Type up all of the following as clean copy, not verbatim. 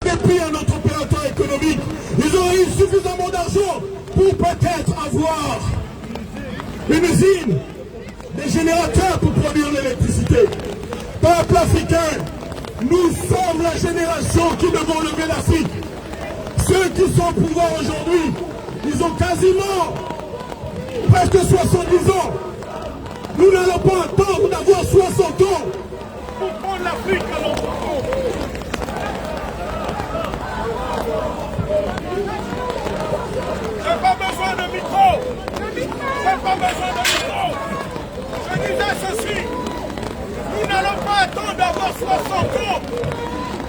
Depuis un autre opérateur économique, ils auraient eu suffisamment d'argent pour peut-être avoir une usine, des générateurs pour produire l'électricité. Peuple africain, nous sommes la génération qui devons lever l'Afrique. Ceux qui sont au pouvoir aujourd'hui, ils ont quasiment presque 70 ans. Nous n'allons pas attendre d'avoir 60 ans pour prendre l'Afrique à notre compte. J'ai pas besoin de micro. J'ai pas besoin de micro. Je disais ceci. Nous n'allons pas attendre d'avoir 60 ans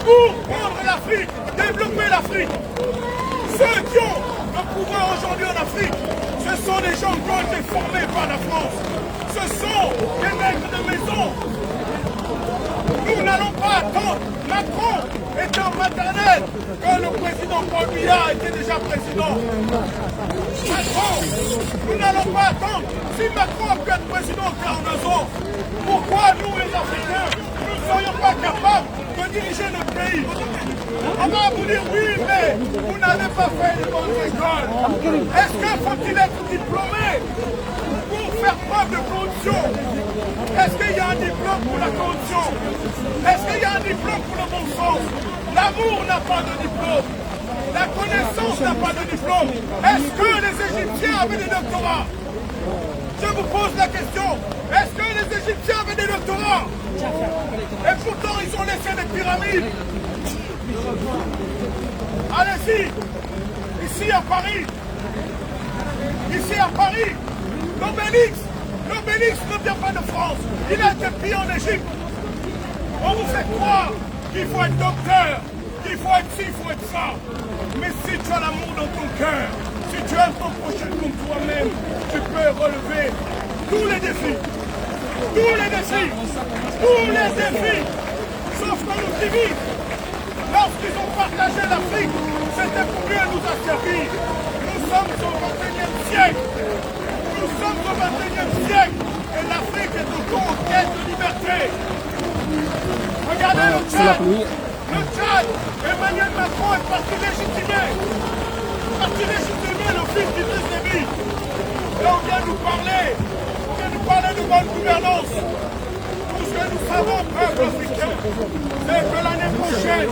pour prendre l'Afrique, développer l'Afrique. Ceux qui ont le pouvoir aujourd'hui en Afrique, ce sont des gens qui ont été formés par la France. Ce sont des maîtres de maison. Nous n'allons pas attendre. Macron est en maternelle quand le président Paul Biya était déjà président. Macron, nous n'allons pas attendre. Si Macron a pu être président en 42 ans, pourquoi nous les Africains, nous ne serions pas capables de diriger notre pays? On va vous dire oui, mais vous n'avez pas fait les bonnes écoles. Est-ce qu'il faut-il être diplômé pour faire preuve de corruption? Est-ce qu'il y a un diplôme pour la corruption? Est-ce qu'il y a un diplôme pour le bon sens? L'amour n'a pas de diplôme. La connaissance n'a pas de diplôme. Est-ce que les Égyptiens avaient des doctorats? Je vous pose la question. Est-ce que les Égyptiens avaient des doctorats? Et pourtant, ils ont laissé des pyramides. Allez-y. Ici à Paris. Ici à Paris. L'Obélix ne vient pas de France. Il a été pris en Égypte. On vous fait croire qu'il faut être docteur, qu'il faut être ci, il faut être ça. Mais si tu as l'amour dans ton cœur, si tu aimes ton prochain comme toi-même, tu peux relever tous les défis. Tous les défis. Tous les défis. Sauf qu'on nous divise. Lorsqu'ils ont partagé l'Afrique, c'était pour mieux nous asservir. Nous sommes au XXIe siècle. Nous sommes au XXIe siècle. Et l'Afrique est encore en quête de liberté. Regardez le Tchad. Le Tchad, Emmanuel Macron est parti légitimer. Le fils d'Idriss Déby. Là, on vient nous parler. On vient nous parler de bonne gouvernance. Tout ce que nous savons, peuple africain, c'est que l'année prochaine,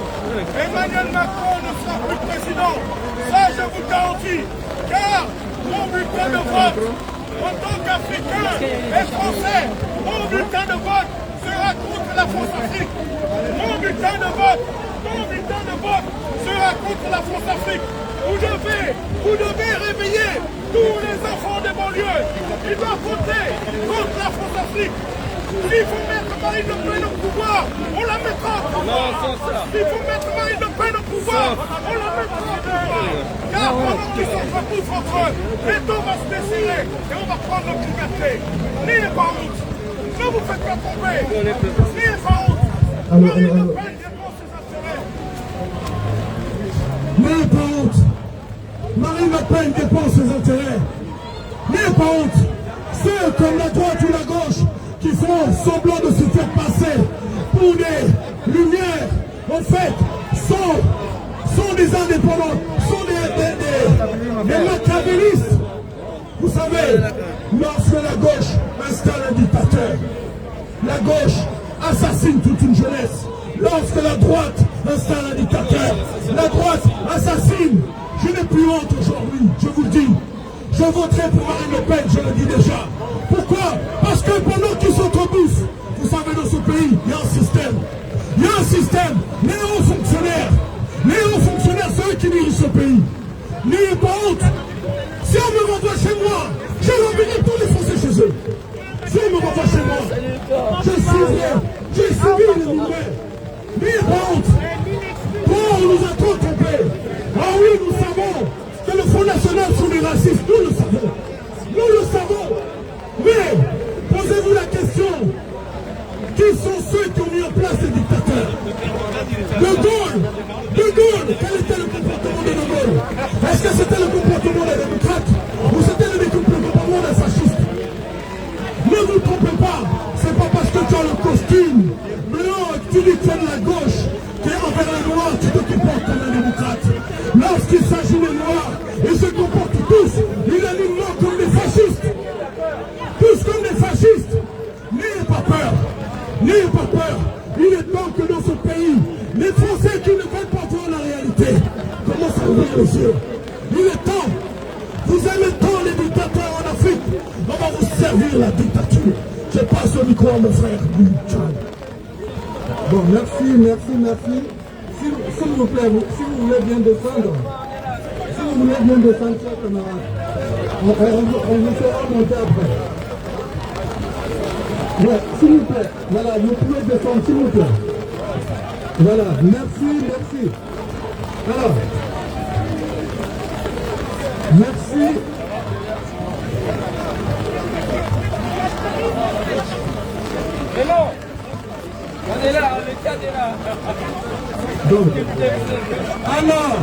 Emmanuel Macron ne sera plus président. Ça, je vous garantis. Car mon bulletin de vote, en tant qu'Africain et Français, mon bulletin de vote sera contre la France-Afrique. Mon bulletin de vote sera contre la France-Afrique. Vous devez réveiller tous les enfants des banlieues. Ils doivent voter contre la France-Afrique. S'il faut mettre Marine Le Pen au pouvoir, on la mettra au pouvoir. S'il faut mettre Marine Le Pen au pouvoir, on la mettra au pouvoir. Car pendant qu'ils sont pas tous entre eux, les deux vont se décider et on va prendre notre liberté. N'ayez pas honte. Ne vous faites pas tromper. N'ayez pas honte. Marine Le Pen défend ses intérêts. N'ayez pas honte. Marine Le Pen défend ses intérêts. N'ayez pas honte. Ceux comme la droite ou la gauche qui font semblant de se faire passer pour des lumières, en fait, sont des indépendants, sont des machiavélistes. Vous savez, lorsque la gauche installe un dictateur, la gauche assassine toute une jeunesse. Lorsque la droite installe un dictateur, la droite assassine. Je n'ai plus honte aujourd'hui, je vous le dis. Je voterai pour Marine Le Pen, je le dis déjà. Pourquoi? Parce que pendant qu'ils s'entrebouffent, vous savez, dans ce pays, il y a un système. Il y a un système. Les hauts fonctionnaires, c'est eux qui dirigent ce pays. N'ayez pas honte. Si on me renvoie chez moi, je renverrai tous les Français chez eux. Si on me renvoie chez moi, je suivi les mouvements. N'ayez pas honte. On nous a trop trompés. Ah oui, nous savons que le Front National sont des racistes. Nous le savons. Nous le savons. Mais, posez-vous la question. Qui sont ceux qui ont mis en place les dictateurs? De Gaulle, quel était le comportement de Gaulle? Est-ce que c'était le comportement des démocrates? Ou c'était le comportement des fascistes? Ne vous trompez pas. C'est pas parce que tu as le costume blanc et que tu dis que tu es de la gauche, qui est envers les noirs, tu te comportes démocrates. Lorsqu'il s'agit des Noirs, ils se comportent tous unanimement comme des fascistes. Tous comme des fascistes. N'ayez pas peur. N'ayez pas peur. Il est temps que dans ce pays, les Français qui ne veulent pas voir la réalité commencent à ouvrir les yeux. Il est temps. Vous aimez tant les dictateurs en Afrique. On va vous servir la dictature. Je passe le micro à mon frère. Bon, merci. S'il vous plaît, si vous voulez bien descendre, chers camarades, on vous fera monter après. Ouais, s'il vous plaît, voilà, vous pouvez descendre, s'il vous plaît. Voilà, merci. Alors, merci. Mais non, on est là, le cadre est là. Donc, alors,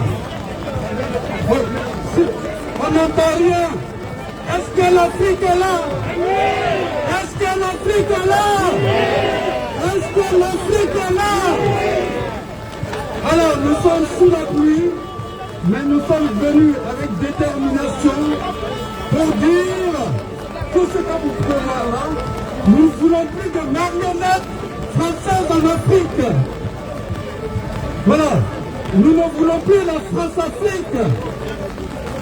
on n'entend rien. Est-ce que l'Afrique est là? Est-ce que l'Afrique est là? Est-ce que l'Afrique est là? Alors, nous sommes sous la pluie, mais nous sommes venus avec détermination pour dire tout ce que vous pouvez voir là. Nous ne voulons plus de marionnettes françaises en Afrique. Voilà, nous ne voulons plus la France-Afrique.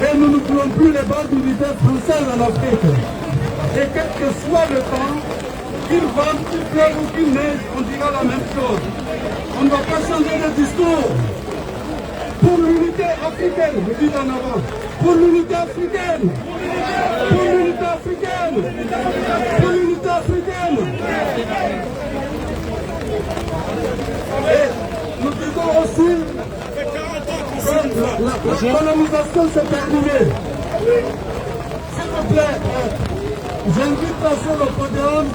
Et nous ne voulons plus les bases militaires françaises en Afrique. Et quel que soit le temps, qu'il vente, qu'il pleuve ou qu'il neige, on dira la même chose. On ne va pas changer de discours. Pour l'unité africaine, je dis en avant. Pour l'unité africaine. Pour l'unité africaine. Pour l'unité africaine. Et nous disons aussi que la colonisation s'est terminée. S'il vous plaît, j'invite sur le podium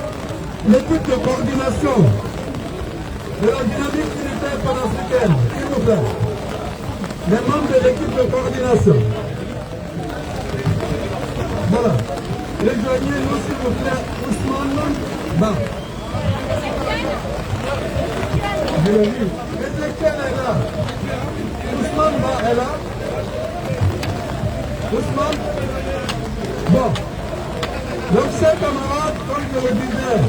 l'équipe de coordination de la dynamique militaire panafricaine. S'il vous plaît. Les membres de l'équipe de coordination. Voilà. Rejoignez-nous s'il vous plaît, Ousmane Ba. Je l'ai vu. Ezekiel est là. Ousmane Ba est là. Ousmane. Bon. Donc, chers camarades, comme je le disais,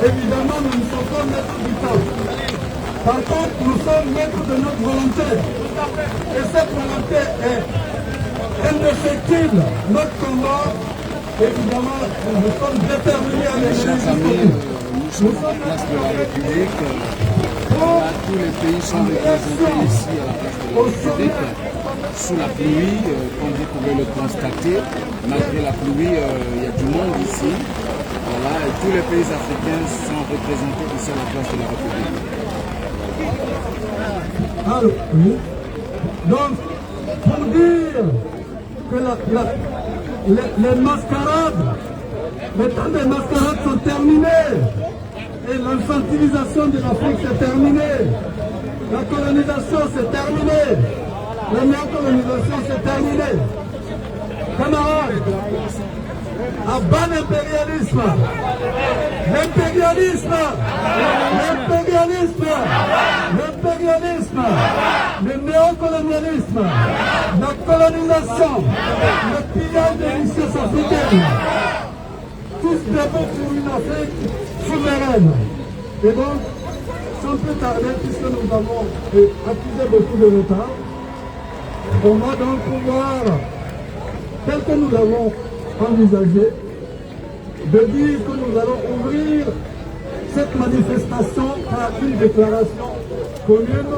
évidemment, nous ne sommes pas maîtres du temps. Par contre, nous sommes maîtres de notre volonté. Et cette volonté est indéfectible. Notre combat, évidemment, nous sommes déterminés à l'évolution. Nous sommes à la place de la République. Tous les pays sont représentés ici à la place de la République. Sous la pluie, comme vous pouvez le constater, malgré la pluie, il y a du monde ici. Voilà, et tous les pays africains sont représentés ici à la place de la République. Alors, oui. Donc, pour dire que les mascarades, les temps des mascarades sont terminés et l'infantilisation de l'Afrique c'est terminé, la colonisation c'est terminé, la néocolonisation c'est terminé. Camarades, à bas l'impérialisme, le néocolonialisme, la colonisation, le pillage des richesses africaines, tous dévot pour une Afrique souveraine. Et donc, sans plus tarder, puisque nous avons accusé beaucoup de retard, on va donc pouvoir, tel que nous l'avons envisagé, de dire que nous allons ouvrir cette manifestation par une déclaration commune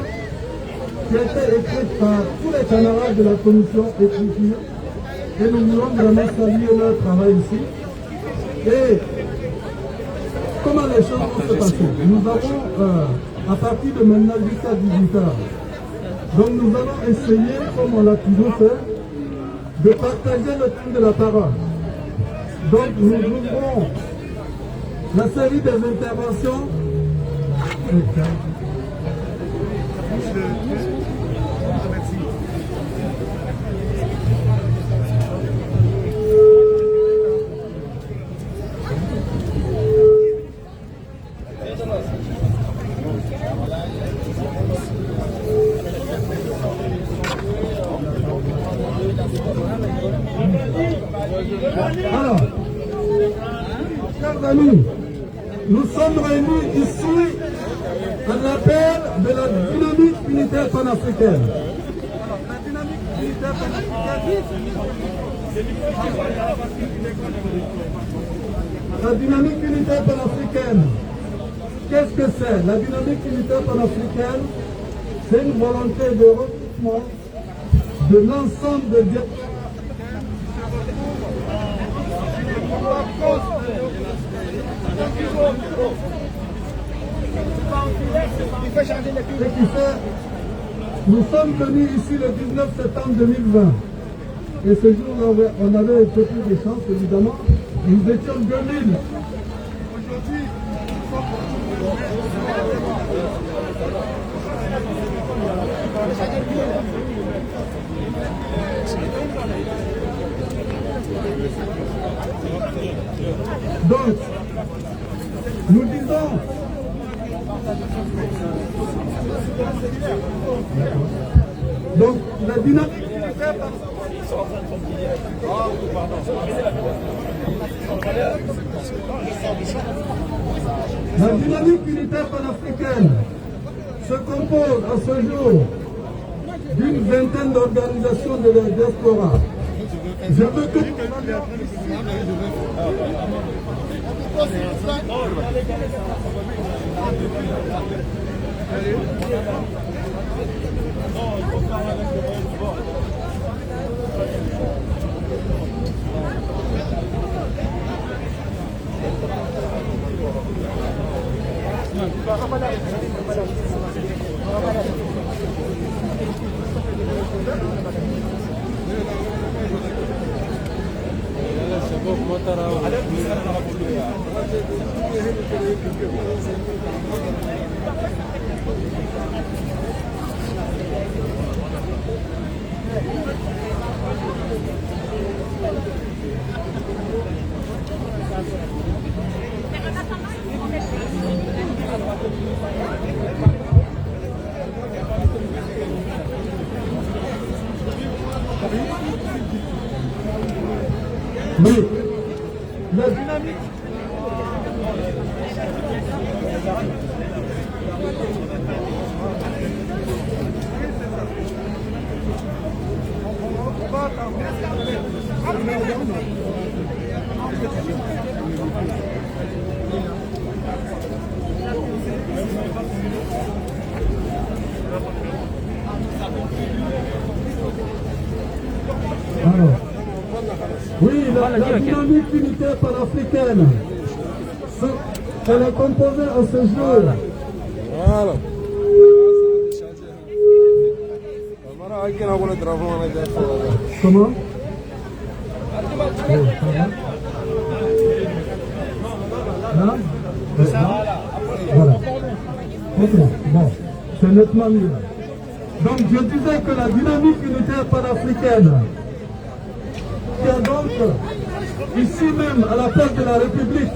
qui a été écrite par tous les camarades de la commission écriture et nous voulons vraiment saluer leur travail ici. Et comment les choses vont se passer? Nous avons, à partir de maintenant jusqu'à 18h, donc nous allons essayer, comme on l'a toujours fait, de partager le temps de la parole. Donc nous ouvrons la série des interventions. Alors, chers amis, nous sommes réunis ici à l'appel de la dynamique unitaire panafricaine. La dynamique unitaire panafricaine. La dynamique unitaire panafricaine. Qu'est-ce que c'est? La dynamique unitaire panafricaine, c'est une volonté de recrutement de l'ensemble des diasporas. Nous sommes venus ici le 19 septembre 2020 et ce jour on avait un peu plus de chance évidemment, nous étions 2000. Aujourd'hui, donc, nous disons, donc la dynamique unitaire panafricaine se compose à ce jour d'une vingtaine d'organisations de la diaspora. Je veux que oui, la dynamique. Alors, oui, la dynamique unitaire panafricaine, elle est composée à ce jour. Voilà. Comment? Là? Voilà. Ok, bon, c'est nettement mieux. Donc je disais que la dynamique unitaire panafricaine, qui a donc ici même à la place de la République,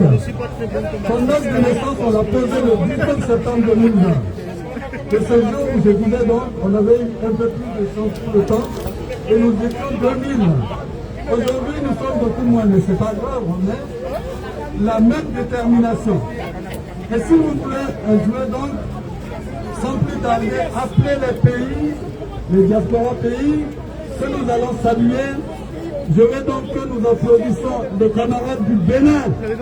son date de naissance on l'a posé le 17 septembre 2020. Et ce jour où je disais donc, on avait eu un peu plus de chance pour le temps, et nous étions 2000. Aujourd'hui nous sommes beaucoup moins, mais c'est pas grave, on a la même détermination. Et si vous voulez, je vais donc, sans plus tarder, appeler les pays, les diasporas pays, que nous allons saluer. Je veux donc que nous applaudissons les camarades du Bénin. Le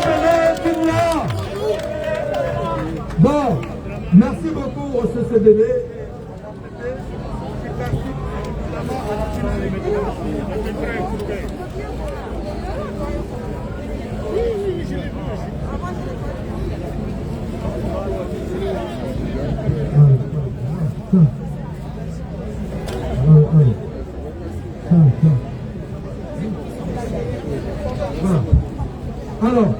Bénin est là. Bon, merci beaucoup au CCDB. Alors,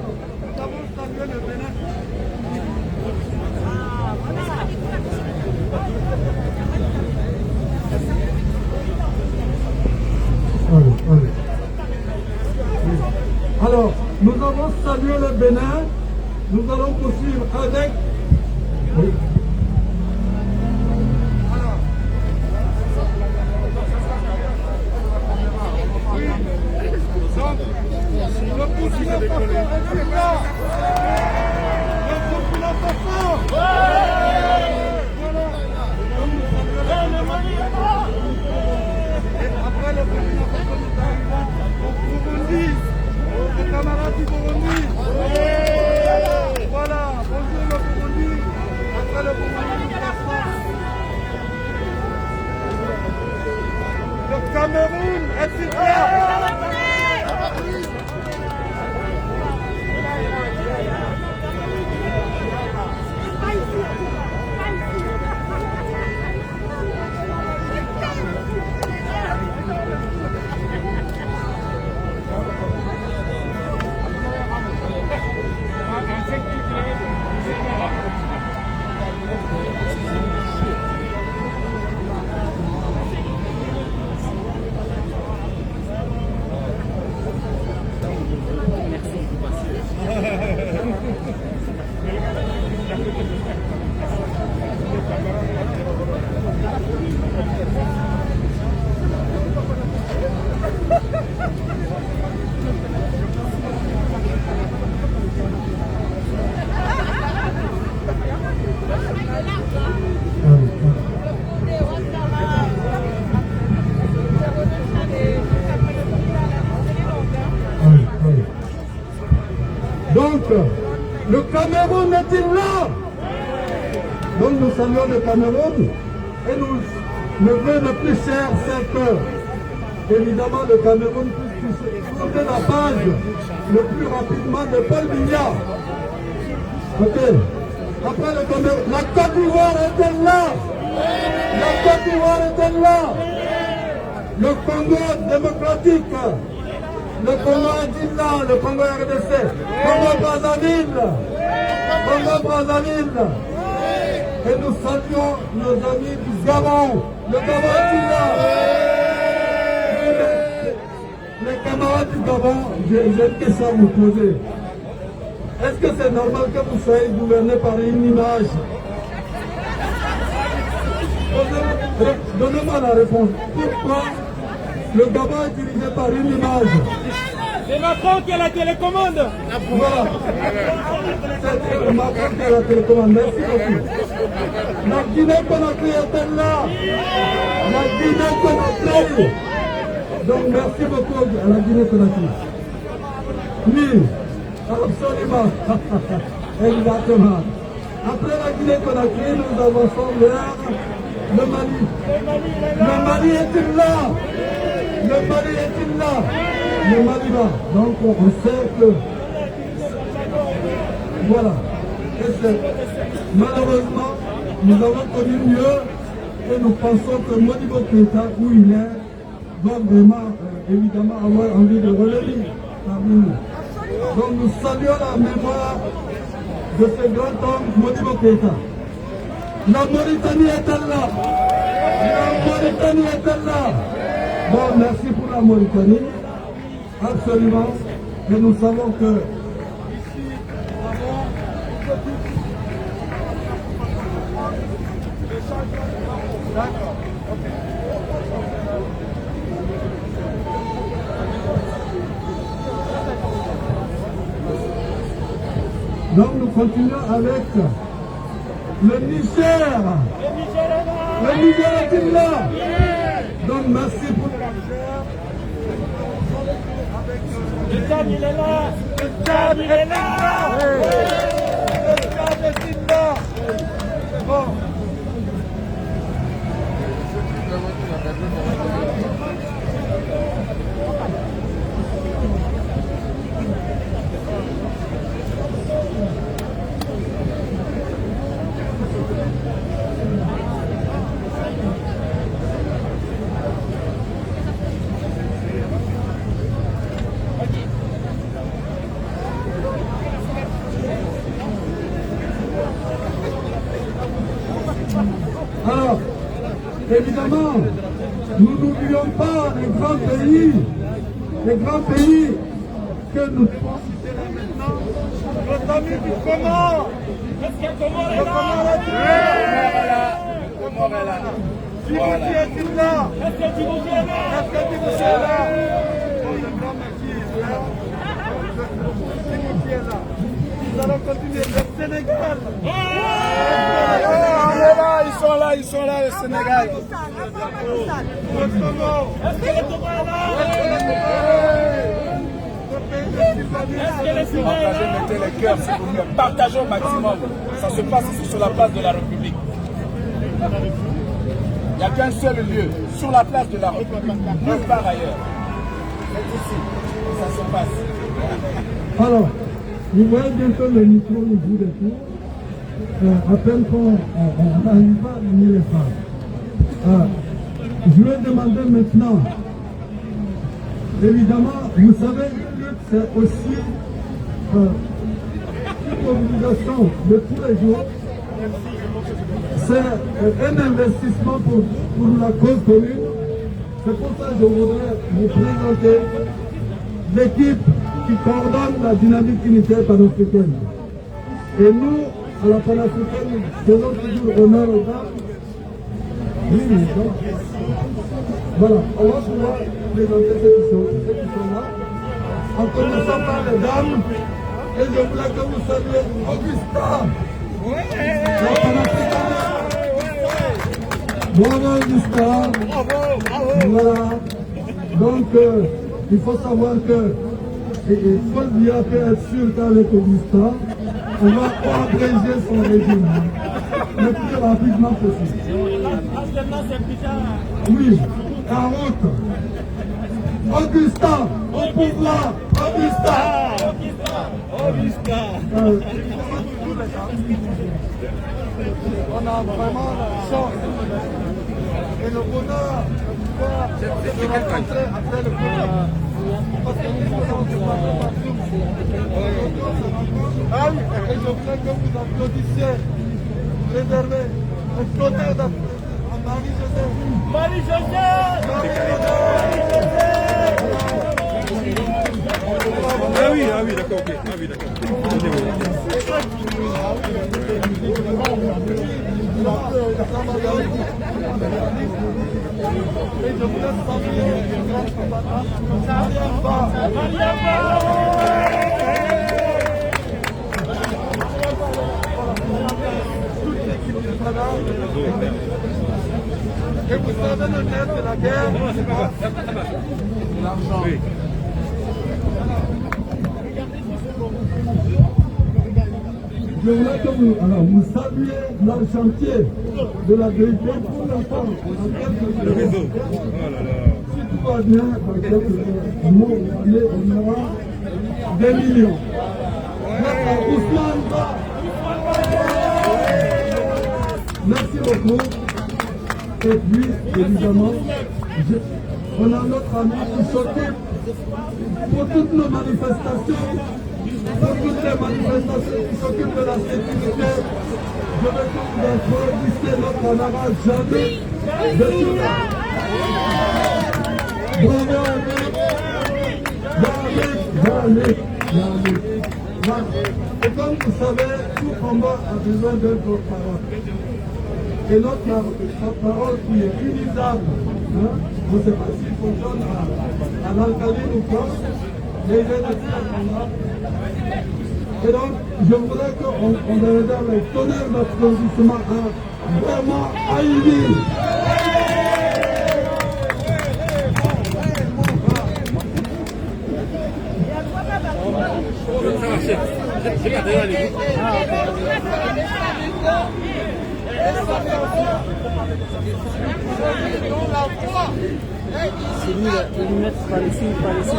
alors, nous avons salué le Bénin, nous allons poursuivre avec... Oui. Cameroun est-il là? Donc, le Cameroun est-il là? Donc nous saluons le Cameroun et nous, le vœu le plus cher, c'est que, évidemment, le Cameroun puisse tourner la page le plus rapidement de Paul Biya. Ok. Après le Cameroun, la Côte d'Ivoire est-elle là? La Côte d'Ivoire est-elle là? Le Congo démocratique. Le Congo est là, le Congo RDC, Congo Brazzaville, et nous saluons nos amis du Gabon, le Gabon est là. Les camarades du Gabon, j'ai une question à vous poser. Est-ce que c'est normal que vous soyez gouverné par une image? Donnez-moi la réponse. Pourquoi le Gabon est dirigé par une image? C'est Macron qui a la télécommande. Voilà. C'est Macron qui a la télécommande. Merci beaucoup. La Guinée-Conakry est là. La Guinée-Conakry. Donc merci beaucoup à la Guinée-Conakry. Oui, absolument. Exactement. Après la Guinée-Conakry, nous avançons vers le Mali. Le Mali est là. Le Mali est là. Le Mali va. Donc on sait que... Voilà. Malheureusement, nous avons connu mieux et nous pensons que Modibo Keïta, où il est, doit vraiment, évidemment, avoir envie de revenir parmi nous. Donc nous saluons la mémoire de ce grand homme, Modibo Keïta. La Mauritanie est-elle là? La Mauritanie est-elle là? Bon, merci pour la Mauritanie. Absolument. Et nous savons que donc nous continuons avec le Niger. Le Niger est-il là? Donc merci pour le Niger. Le Tchad, il est là. Le Tchad, il est là. Le Tchad est là. Bon. Alors, évidemment, nous n'oublions pas les grands pays que nous devons citer là maintenant. Notre ami du Comore. Est-ce que Comore est là? Comore est là. Djibouti est-il là? Est-ce que Djibouti est là? Est-ce que Djibouti est là? Le grand merci est là. Djibouti est là. Nous allons continuer. Le Sénégal. Ils sont là, le Sénégal. Le Togo. Est-ce que le Togo est là? Est-ce que le Sénégal est Partagez, là? mettez les cœurs, s'il vous plaît. Partagez au maximum. Ça se passe ici sur la place de la République. Il n'y a qu'un seul lieu, sur la place de la République, nulle part ailleurs. C'est ici que ça se passe. Alors, vous voyez bientôt le micro au bout des tours. À peine qu'on n'arrive pas à venir les femmes. Je vais demander maintenant, évidemment, vous savez, c'est aussi une mobilisation de tous les jours. C'est un investissement pour la cause commune. C'est pour ça que je voudrais vous présenter l'équipe qui coordonne la dynamique unitaire panafricaine. Et nous, à la panafricaine, faisons toujours honneur aux dames. Oui, donc, voilà, on va pouvoir présenter ceux qui sont là. En commençant par les dames, et je voulais que vous saluiez Augusta. La panafricaine. Bravo Augusta. Voilà. Donc, il faut savoir que Paul Biya peut être sûr qu'avec Augusta, on va abréger son régime le plus rapidement possible. Oui, en route. Augusta, au pouvoir. Augusta. On a vraiment la chance et le bonheur de rencontrer après le pouvoir. Parce que nous sommes partout. Et je voudrais que vous applaudissiez, réservez un côté à Marie-Josée. Ah oui, d'accord, ok. Ah oui, d'accord. Et je vous laisse saluer toute l'équipe du Fana. Et vous savez le nerf de la guerre, c'est quoi? L'argent. Oui. Je voulais que vous saluez le chantier de la vérité pour l'enfant. Le réseau. Oh là là. Si tout va bien, dans quelques mois, on aura des millions. Ousmane Ba. Merci beaucoup. Et puis, évidemment, on a notre ami qui s'occupe pour toutes nos manifestations. Pour toutes les manifestations qui s'occupent de la sécurité, je veux que vous applaudissez notre camarade Jean-Luc de Soudan. Bravo Jean-Luc. Et comme vous savez, tout combat a besoin de votre parole. Et notre parole qui est utilisable, je ne sais pas s'il faut joindre à l'alcaline ou quoi, mais il est là-dessus à combat. Et donc, je voudrais qu'on réserve le tonnerre d'applaudissements à vraiment Haïdi. C'est lui, les lunettes par ici, par ici.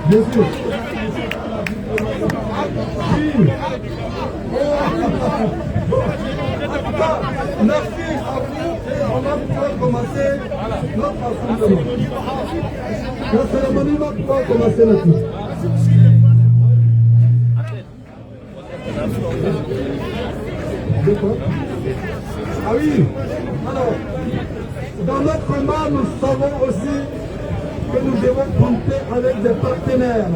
Bien sûr. Merci à vous et on va pouvoir commencer notre rassemblement. La cérémonie va pouvoir commencer maintenant. Ah oui, alors, dans notre combat, nous savons aussi que nous devons compter avec des partenaires.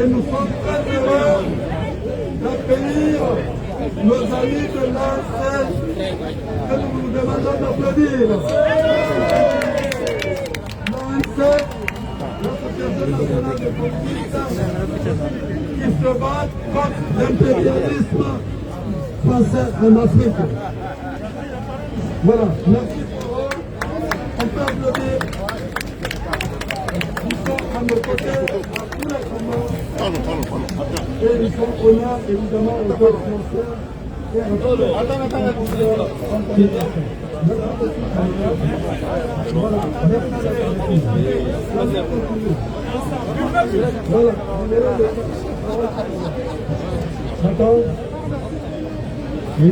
Et nous sommes très heureux d'accueillir nos amis de l'ANSES que nous vous demandons d'applaudir. L'ANSES, l'Association nationale de police, qui se bat contre l'impérialisme français en Afrique. Voilà, merci pour eux. On peut applaudir. Ils sont à nos côtés, à tous les combats. Et ils font honneur évidemment aux peuple français. Voilà. D'accord. Oui.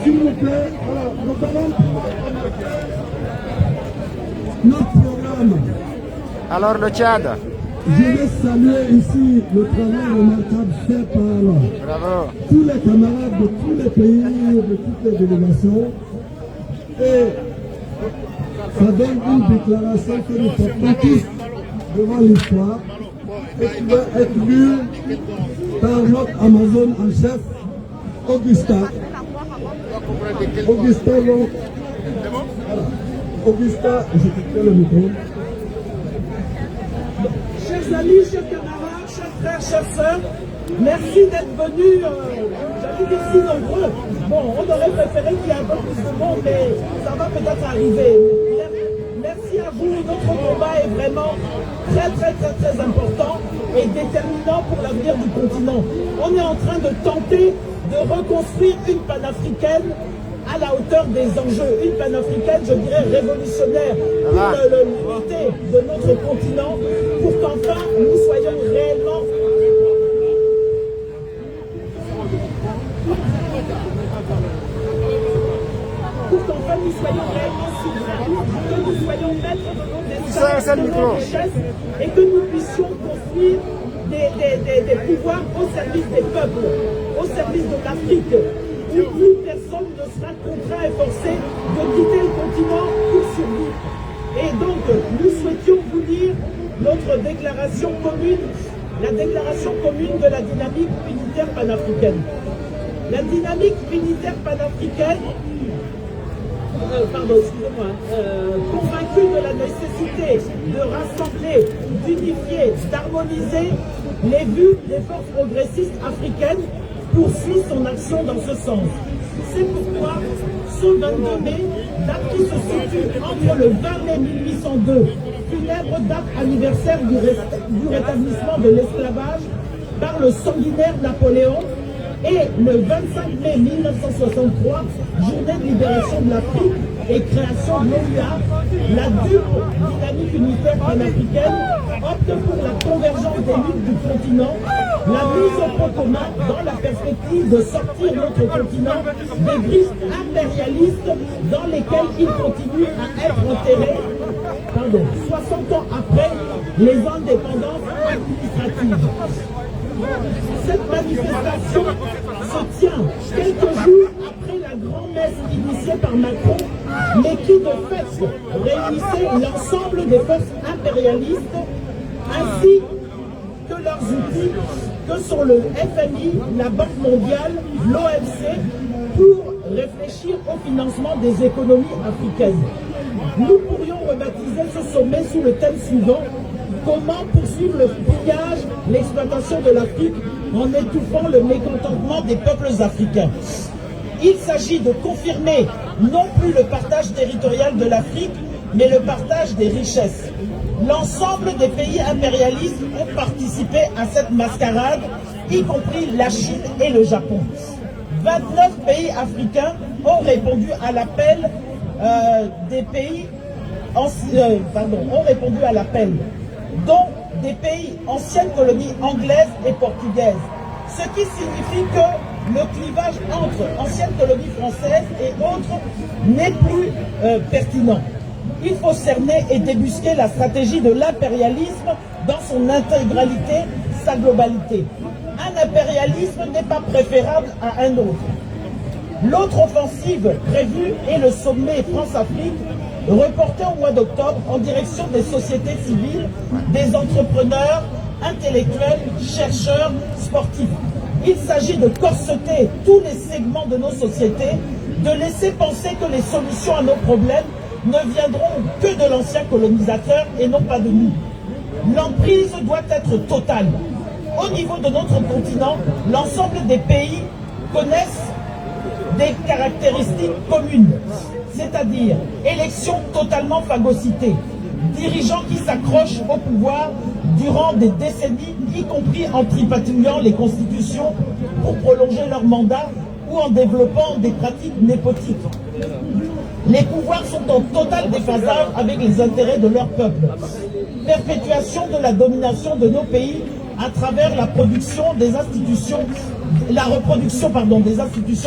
S'il vous plaît, alors, nous allons notre programme. Alors le Tchad. Je vais saluer ici le travail remarquable fait par Bravo. tous les camarades de tous les pays, de toutes les délégations. Et ça donne une déclaration que nous portons tous devant l'histoire et qui va être lue par notre Amazon en chef, Augustin. Augustin, donc. Voilà. Augustin, je te tiens le micro. Chers amis, chers camarades, chers frères, chères sœurs, merci d'être venus, j'allais dire si nombreux. Bon, on aurait préféré qu'il y ait un peu plus de monde, mais ça va peut-être arriver. Merci à vous, notre combat est vraiment très important et déterminant pour l'avenir du continent. On est en train de tenter de reconstruire une panafricaine à la hauteur des enjeux, une panafricaine, je dirais, révolutionnaire pour l'unité de notre continent, pour qu'enfin nous soyons réellement souverains, que nous soyons maîtres de nos richesses et que nous puissions construire des pouvoirs au service des peuples, au service de l'Afrique, où plus personne ne sera contraint et forcé de quitter le continent pour survivre. Et donc, nous souhaitions vous lire notre déclaration commune, la déclaration commune de la dynamique unitaire panafricaine. La dynamique unitaire panafricaine, convaincue de la nécessité de rassembler, d'unifier, d'harmoniser les vues des forces progressistes africaines, poursuit son action dans ce sens. C'est pourquoi ce 22 mai, date qui se situe entre le 20 mai 1802, funèbre date anniversaire du rétablissement de l'esclavage par le sanguinaire Napoléon, et le 25 mai 1963, journée de libération de l'Afrique et création de l'OUA, la dure dynamique unitaire panafricaine opte pour la convergence des luttes du continent, la mise au point commun dans la perspective de sortir notre continent des griffes impérialistes dans lesquelles il continue à être enterré, 60 ans après les indépendances administratives. Cette manifestation se tient quelques jours après la grand-messe initiée par Macron, mais qui de fait réunissait l'ensemble des forces impérialistes ainsi que leurs outils, que sont le FMI, la Banque mondiale, l'OMC, pour réfléchir au financement des économies africaines. Nous pourrions rebaptiser ce sommet sous le thème suivant: comment poursuivre le pillage, l'exploitation de l'Afrique en étouffant le mécontentement des peuples africains. Il s'agit de confirmer non plus le partage territorial de l'Afrique, mais le partage des richesses. L'ensemble des pays impérialistes ont participé à cette mascarade, y compris la Chine et le Japon. 29 pays africains ont répondu à l'appel dont des pays anciennes colonies anglaises et portugaises. Ce qui signifie que le clivage entre anciennes colonies françaises et autres n'est plus pertinent. Il faut cerner et débusquer la stratégie de l'impérialisme dans son intégralité, sa globalité. Un impérialisme n'est pas préférable à un autre. L'autre offensive prévue est le sommet France-Afrique, reporté au mois d'octobre en direction des sociétés civiles, des entrepreneurs, intellectuels, chercheurs, sportifs. Il s'agit de corseter tous les segments de nos sociétés, de laisser penser que les solutions à nos problèmes ne viendront que de l'ancien colonisateur et non pas de nous. L'emprise doit être totale. Au niveau de notre continent, l'ensemble des pays connaissent des caractéristiques communes, c'est-à-dire élections totalement phagocytées, dirigeants qui s'accrochent au pouvoir durant des décennies, y compris en tripatouillant les constitutions pour prolonger leur mandat ou en développant des pratiques népotiques. Les pouvoirs sont en total déphasage avec les intérêts de leur peuple. Perpétuation de la domination de nos pays à travers la reproduction des institutions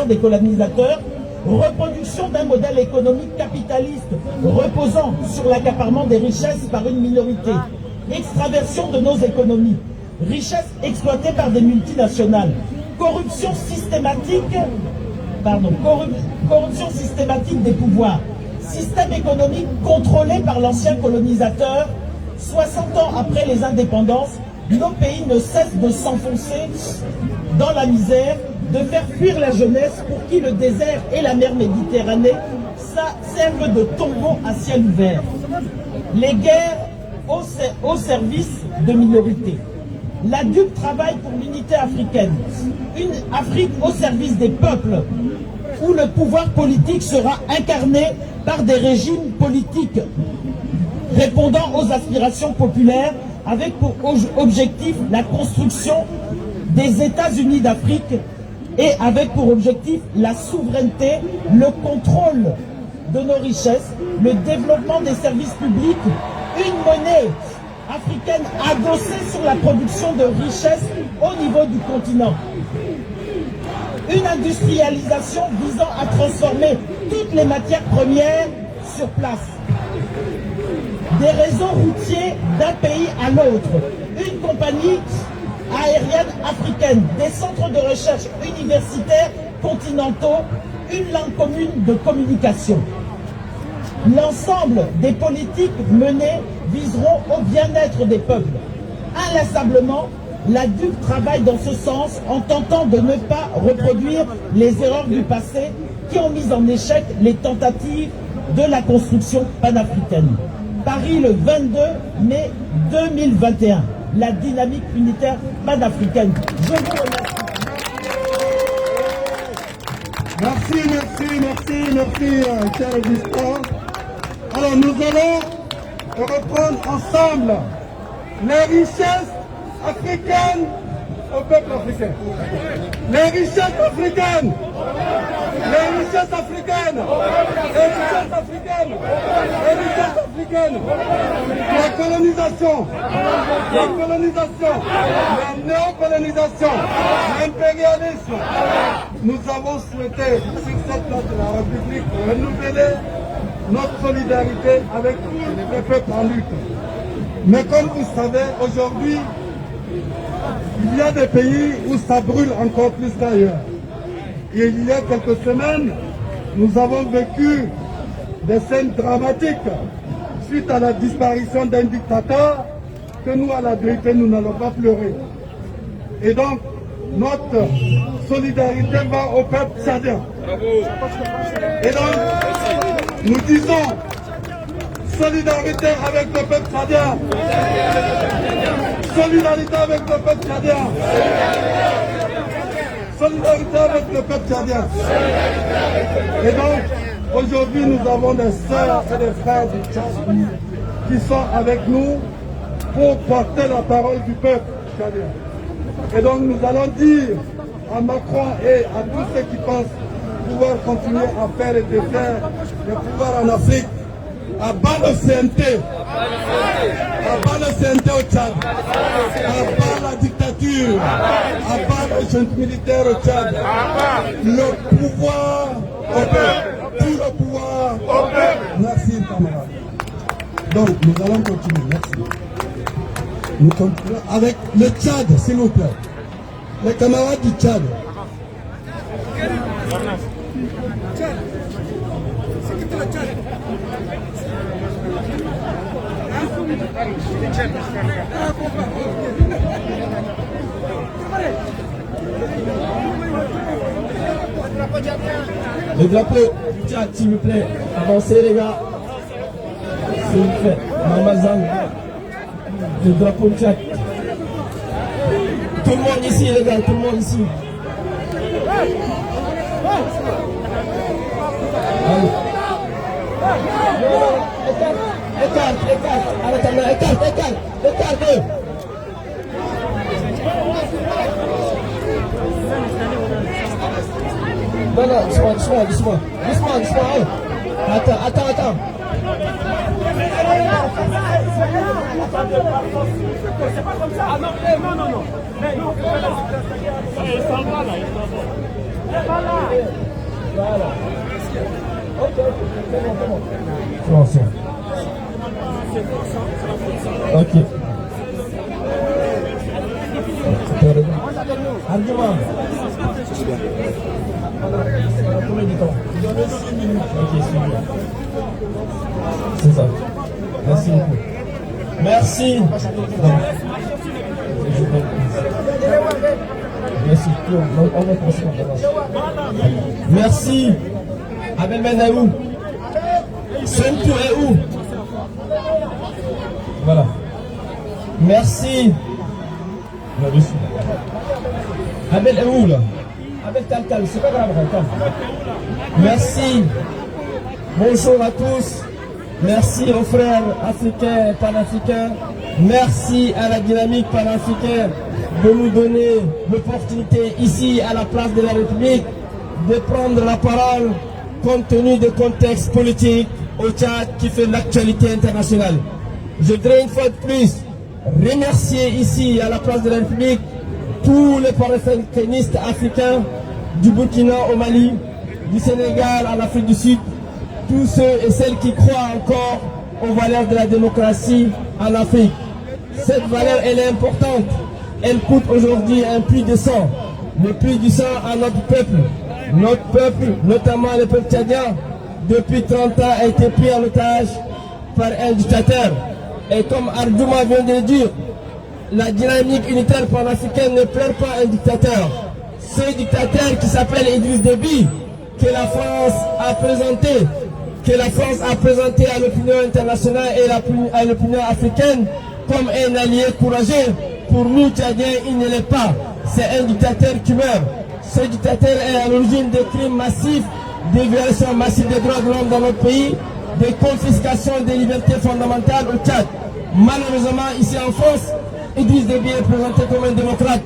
des colonisateurs, reproduction d'un modèle économique capitaliste reposant sur l'accaparement des richesses par une minorité, extraversion de nos économies, richesses exploitées par des multinationales, corruption systématique des pouvoirs, système économique contrôlé par l'ancien colonisateur. 60 ans après les indépendances, nos pays ne cessent de s'enfoncer dans la misère, de faire fuir la jeunesse pour qui le désert et la mer Méditerranée servent de tombeau à ciel ouvert. Les guerres au service de minorités. La DUP travaille pour l'unité africaine. Une Afrique au service des peuples, où le pouvoir politique sera incarné par des régimes politiques répondant aux aspirations populaires, avec pour objectif la construction des États-Unis d'Afrique et avec pour objectif la souveraineté, le contrôle de nos richesses, le développement des services publics, une monnaie africaine adossée sur la production de richesses au niveau du continent. Une industrialisation visant à transformer toutes les matières premières sur place. Des réseaux routiers d'un pays à l'autre. Une compagnie aérienne africaine. Des centres de recherche universitaires continentaux. Une langue commune de communication. L'ensemble des politiques menées viseront au bien-être des peuples. Inlassablement, la DUP travaille dans ce sens en tentant de ne pas reproduire les erreurs du passé qui ont mis en échec les tentatives de la construction panafricaine. Paris le 22 mai 2021, la dynamique unitaire panafricaine. Je vous remercie. Merci, cher Augustin. Alors nous allons reprendre ensemble les richesses africaines au peuple africain. Les richesses africaines. Les richesses africaines. Les richesses africaines. Les richesses africaines. La colonisation. La colonisation. La néocolonisation. L'impérialisme. Nous avons souhaité, sur cette place de la République, renouveler notre solidarité avec tous les peuples en lutte. Mais comme vous savez, aujourd'hui, il y a des pays où ça brûle encore plus qu'ailleurs. Et il y a quelques semaines, nous avons vécu des scènes dramatiques suite à la disparition d'un dictateur que nous, à la vérité, nous n'allons pas pleurer. Et donc, notre solidarité va au peuple tchadien. Et donc, nous disons solidarité avec le peuple tchadien. Solidarité avec le peuple tchadien. Solidarité avec le peuple tchadien. Et donc, aujourd'hui, nous avons des sœurs et des frères du Tchad qui sont avec nous pour porter la parole du peuple tchadien. Et donc, nous allons dire à Macron et à tous ceux qui pensent pouvoir continuer à faire et défaire le pouvoir en Afrique, à bas le CNT, à bas le CNT au Tchad, à bas la dictature, à bas le junte militaire au Tchad, le pouvoir au peuple, tout le pouvoir au peuple. Merci, camarades. Donc, nous allons continuer, merci. Nous continuons avec le Tchad, s'il vous plaît. Les camarades du Tchad. Le drapeau du Tchad, s'il vous plaît. Avancez, les gars. S'il vous plaît. Mamazang. Le drapeau du Tchad. Tout le monde ici, les gars. Tout le monde ici. écarte. Non, doucement. Attends. Ah non. Mais non. Ils sont là. Voilà. Ok, c'est bon. Ok. Argument. Combien de temps? Ok, c'est ça. Merci beaucoup. Merci. Merci. Abel Ben est où? Sentou est où? Voilà. Merci. Abel est où là? Abel calme, c'est pas grave, calme. Merci. Bonjour à tous. Merci aux frères africains et panafricains. Merci à la dynamique panafricaine de nous donner l'opportunité ici à la place de la République de prendre la parole compte tenu du contexte politique au Tchad qui fait l'actualité internationale. Je voudrais une fois de plus remercier ici à la place de la République tous les panafricanistes africains du Burkina au Mali, du Sénégal à l'Afrique du Sud, tous ceux et celles qui croient encore aux valeurs de la démocratie en Afrique. Cette valeur, elle est importante. Elle coûte aujourd'hui un prix de sang. Le prix du sang à notre peuple. Notre peuple, notamment le peuple tchadien, depuis 30 ans a été pris en otage par un dictateur. Et comme Ardouma vient de le dire, la dynamique unitaire panafricaine ne pleure pas un dictateur. Ce dictateur qui s'appelle Idriss Déby, que la France a présenté à l'opinion internationale et à l'opinion africaine comme un allié courageux. Pour nous, Tchadiens, il ne l'est pas. C'est un dictateur qui meurt. Ce dictateur est à l'origine des crimes massifs, des violations massives des droits de l'homme dans notre pays, des confiscations des libertés fondamentales au Tchad. Malheureusement, ici en France, Idriss Déby est présenté comme un démocrate,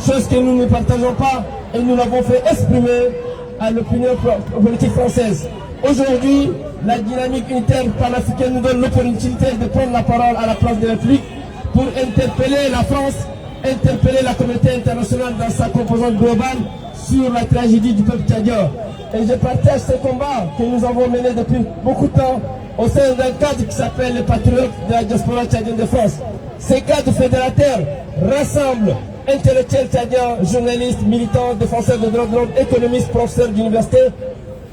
chose que nous ne partageons pas et nous l'avons fait exprimer à l'opinion politique française. Aujourd'hui, la dynamique unitaire panafricaine nous donne l'opportunité de prendre la parole à la place de la République pour interpeller la France, interpeller la communauté internationale dans sa composante globale sur la tragédie du peuple tchadien. Et je partage ce combat que nous avons mené depuis beaucoup de temps au sein d'un cadre qui s'appelle les Patriotes de la diaspora tchadienne de France. Ces cadres fédérateurs rassemblent intellectuels tchadiens, journalistes, militants, défenseurs de droits de l'homme, économistes, professeurs d'université,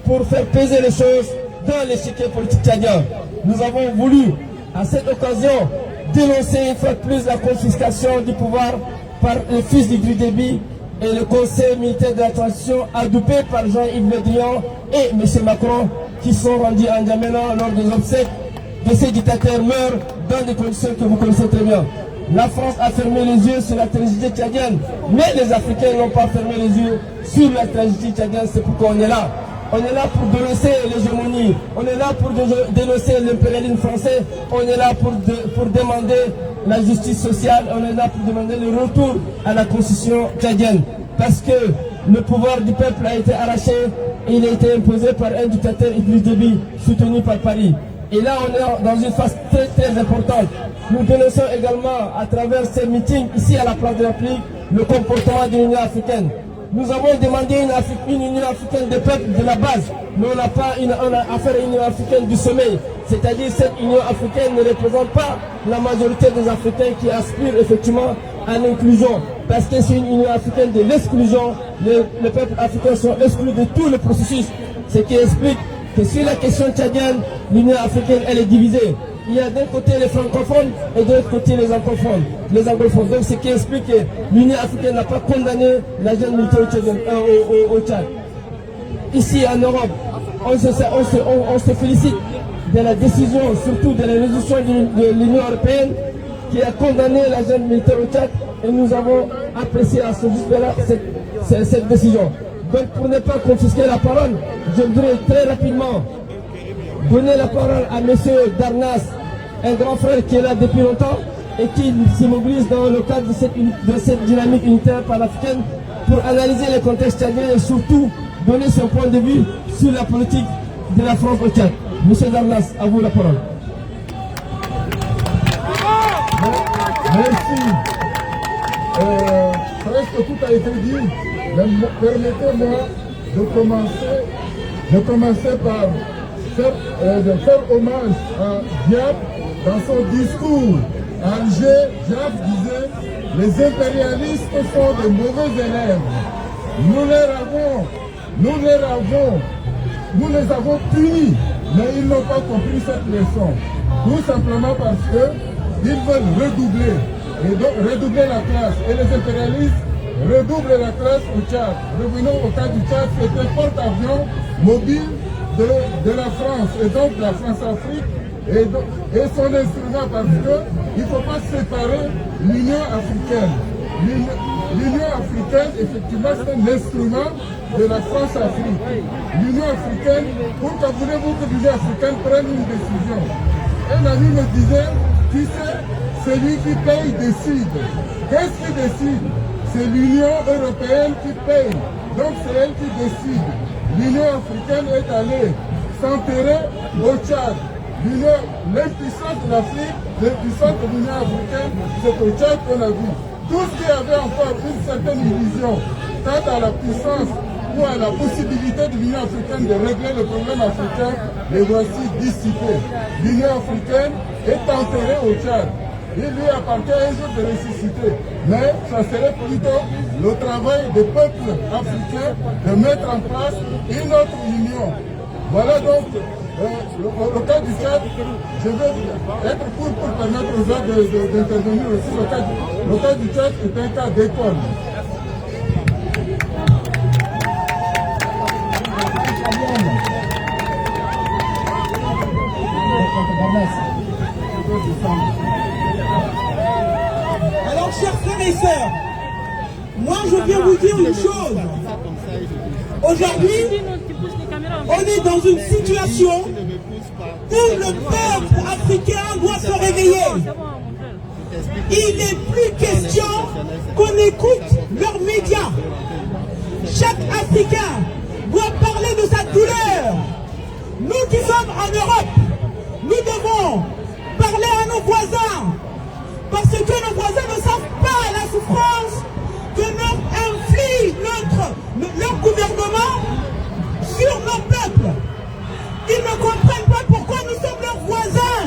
pour faire peser les choses dans l'échiquier politique tchadien. Nous avons voulu, à cette occasion, dénoncer une fois de plus la confiscation du pouvoir par le fils d'Idriss Déby et le conseil militaire de la transition adoubé par Jean-Yves Le Drian et M. Macron qui sont rendus à N'Djamena lors des obsèques de ces dictateurs meurent dans des conditions que vous connaissez très bien. La France a fermé les yeux sur la tragédie tchadienne, mais les Africains n'ont pas fermé les yeux sur la tragédie tchadienne, c'est pourquoi on est là. On est là pour dénoncer l'hégémonie, on est là pour dénoncer l'impérialisme français, on est là pour demander la justice sociale, on est là pour demander le retour à la constitution tchadienne. Parce que le pouvoir du peuple a été arraché et il a été imposé par un dictateur Idriss Déby, soutenu par Paris. Et là, on est dans une phase très très importante. Nous dénonçons également à travers ces meetings ici à la place de la République le comportement de l'Union africaine. Nous avons demandé une Union africaine des peuples de la base, mais on n'a pas affaire à une Union africaine du sommet. C'est-à-dire cette Union africaine ne représente pas la majorité des Africains qui aspirent effectivement à l'inclusion. Parce que c'est une Union africaine de l'exclusion. Les peuples africains sont exclus de tout le processus. Ce qui explique que sur la question tchadienne, l'Union africaine elle est divisée. Il y a d'un côté les francophones et de l'autre côté les anglophones. Donc ce qui explique que l'Union africaine n'a pas condamné la jeune militaire au Tchad. Ici en Europe, on se félicite de la décision, surtout de la résolution de l'Union européenne qui a condamné la jeune militaire au Tchad et nous avons apprécié à ce juste-là cette décision. Donc pour ne pas confisquer la parole, je voudrais très rapidement donner la parole à M. Darnas, un grand frère qui est là depuis longtemps et qui s'immobilise dans le cadre de cette dynamique unitaire panafricaine pour analyser les contextes tchadiens et surtout donner son point de vue sur la politique de la France au Tchad. Monsieur Darnas, à vous la parole. Merci. Presque tout a été dit. Permettez-moi de commencer par faire hommage à Diab dans son discours. À Alger, Diab disait « Les impérialistes sont de mauvais élèves. Nous les avons punis, mais ils n'ont pas compris cette leçon. Tout simplement parce qu'ils veulent redoubler la classe. Et les impérialistes redoublent la classe au Tchad. Revenons au cas du Tchad, c'est un porte-avions mobile de la France, et donc la France-Afrique, et son instrument, parce qu'il ne faut pas séparer l'Union africaine. L'Union africaine, effectivement, c'est un instrument de la France-Afrique. L'Union africaine, pourquoi voulez-vous que l'Union africaine prenne une décision? Un ami me disait, tu sais, celui qui paye décide. Qu'est-ce qui décide? C'est l'Union européenne qui paye. Donc c'est elle qui décide. L'Union africaine est allée s'enterrer au Tchad. L'impuissance de l'Afrique, l'impuissance de l'Union africaine, c'est au Tchad qu'on a vu. Tout ce qui avait encore une certaine illusion quant à la puissance ou à la possibilité de l'Union africaine de régler le problème africain, les voici dissipés. L'Union africaine est enterrée au Tchad. Il lui appartient un jour de ressusciter. Mais ça serait plutôt le travail des peuples africains de mettre en place une autre union. Voilà donc le cas du Tchad. Je vais être court pour permettre aux autres d'intervenir aussi. Le cas du Tchad est un cas d'école. Alors, chers frères et sœurs, moi je viens vous dire une chose. Aujourd'hui, on est dans une situation où le peuple africain doit se réveiller. Il n'est plus question qu'on écoute leurs médias. Chaque Africain doit parler de sa douleur. Nous qui sommes en Europe, nous devons parler à nos voisins. Parce que nos voisins ne savent pas la souffrance que leur inflige leur gouvernement sur nos peuples. Ils ne comprennent pas pourquoi nous sommes leurs voisins.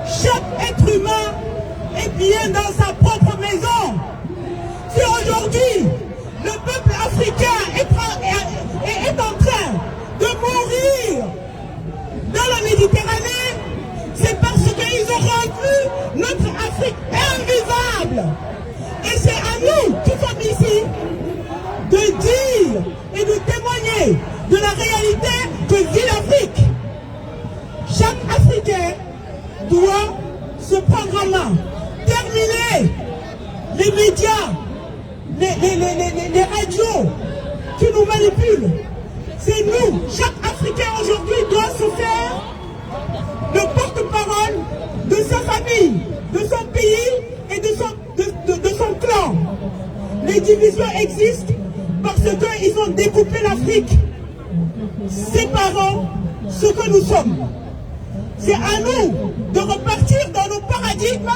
Chaque être humain est bien dans sa propre maison. Si aujourd'hui, le peuple africain est en train de mourir dans la Méditerranée, c'est parce qu'ils ont rendu notre Afrique invivable. Et c'est à nous qui sommes ici de dire et de témoigner de la réalité que vit l'Afrique. Chaque Africain doit se prendre en main, terminer les médias, les radios qui nous manipulent. C'est nous, chaque Africain aujourd'hui doit se faire le porte-parole de sa famille, de son pays et de son clan. Les divisions existent parce qu'ils ont découpé l'Afrique, séparant ce que nous sommes. C'est à nous de repartir dans nos paradigmes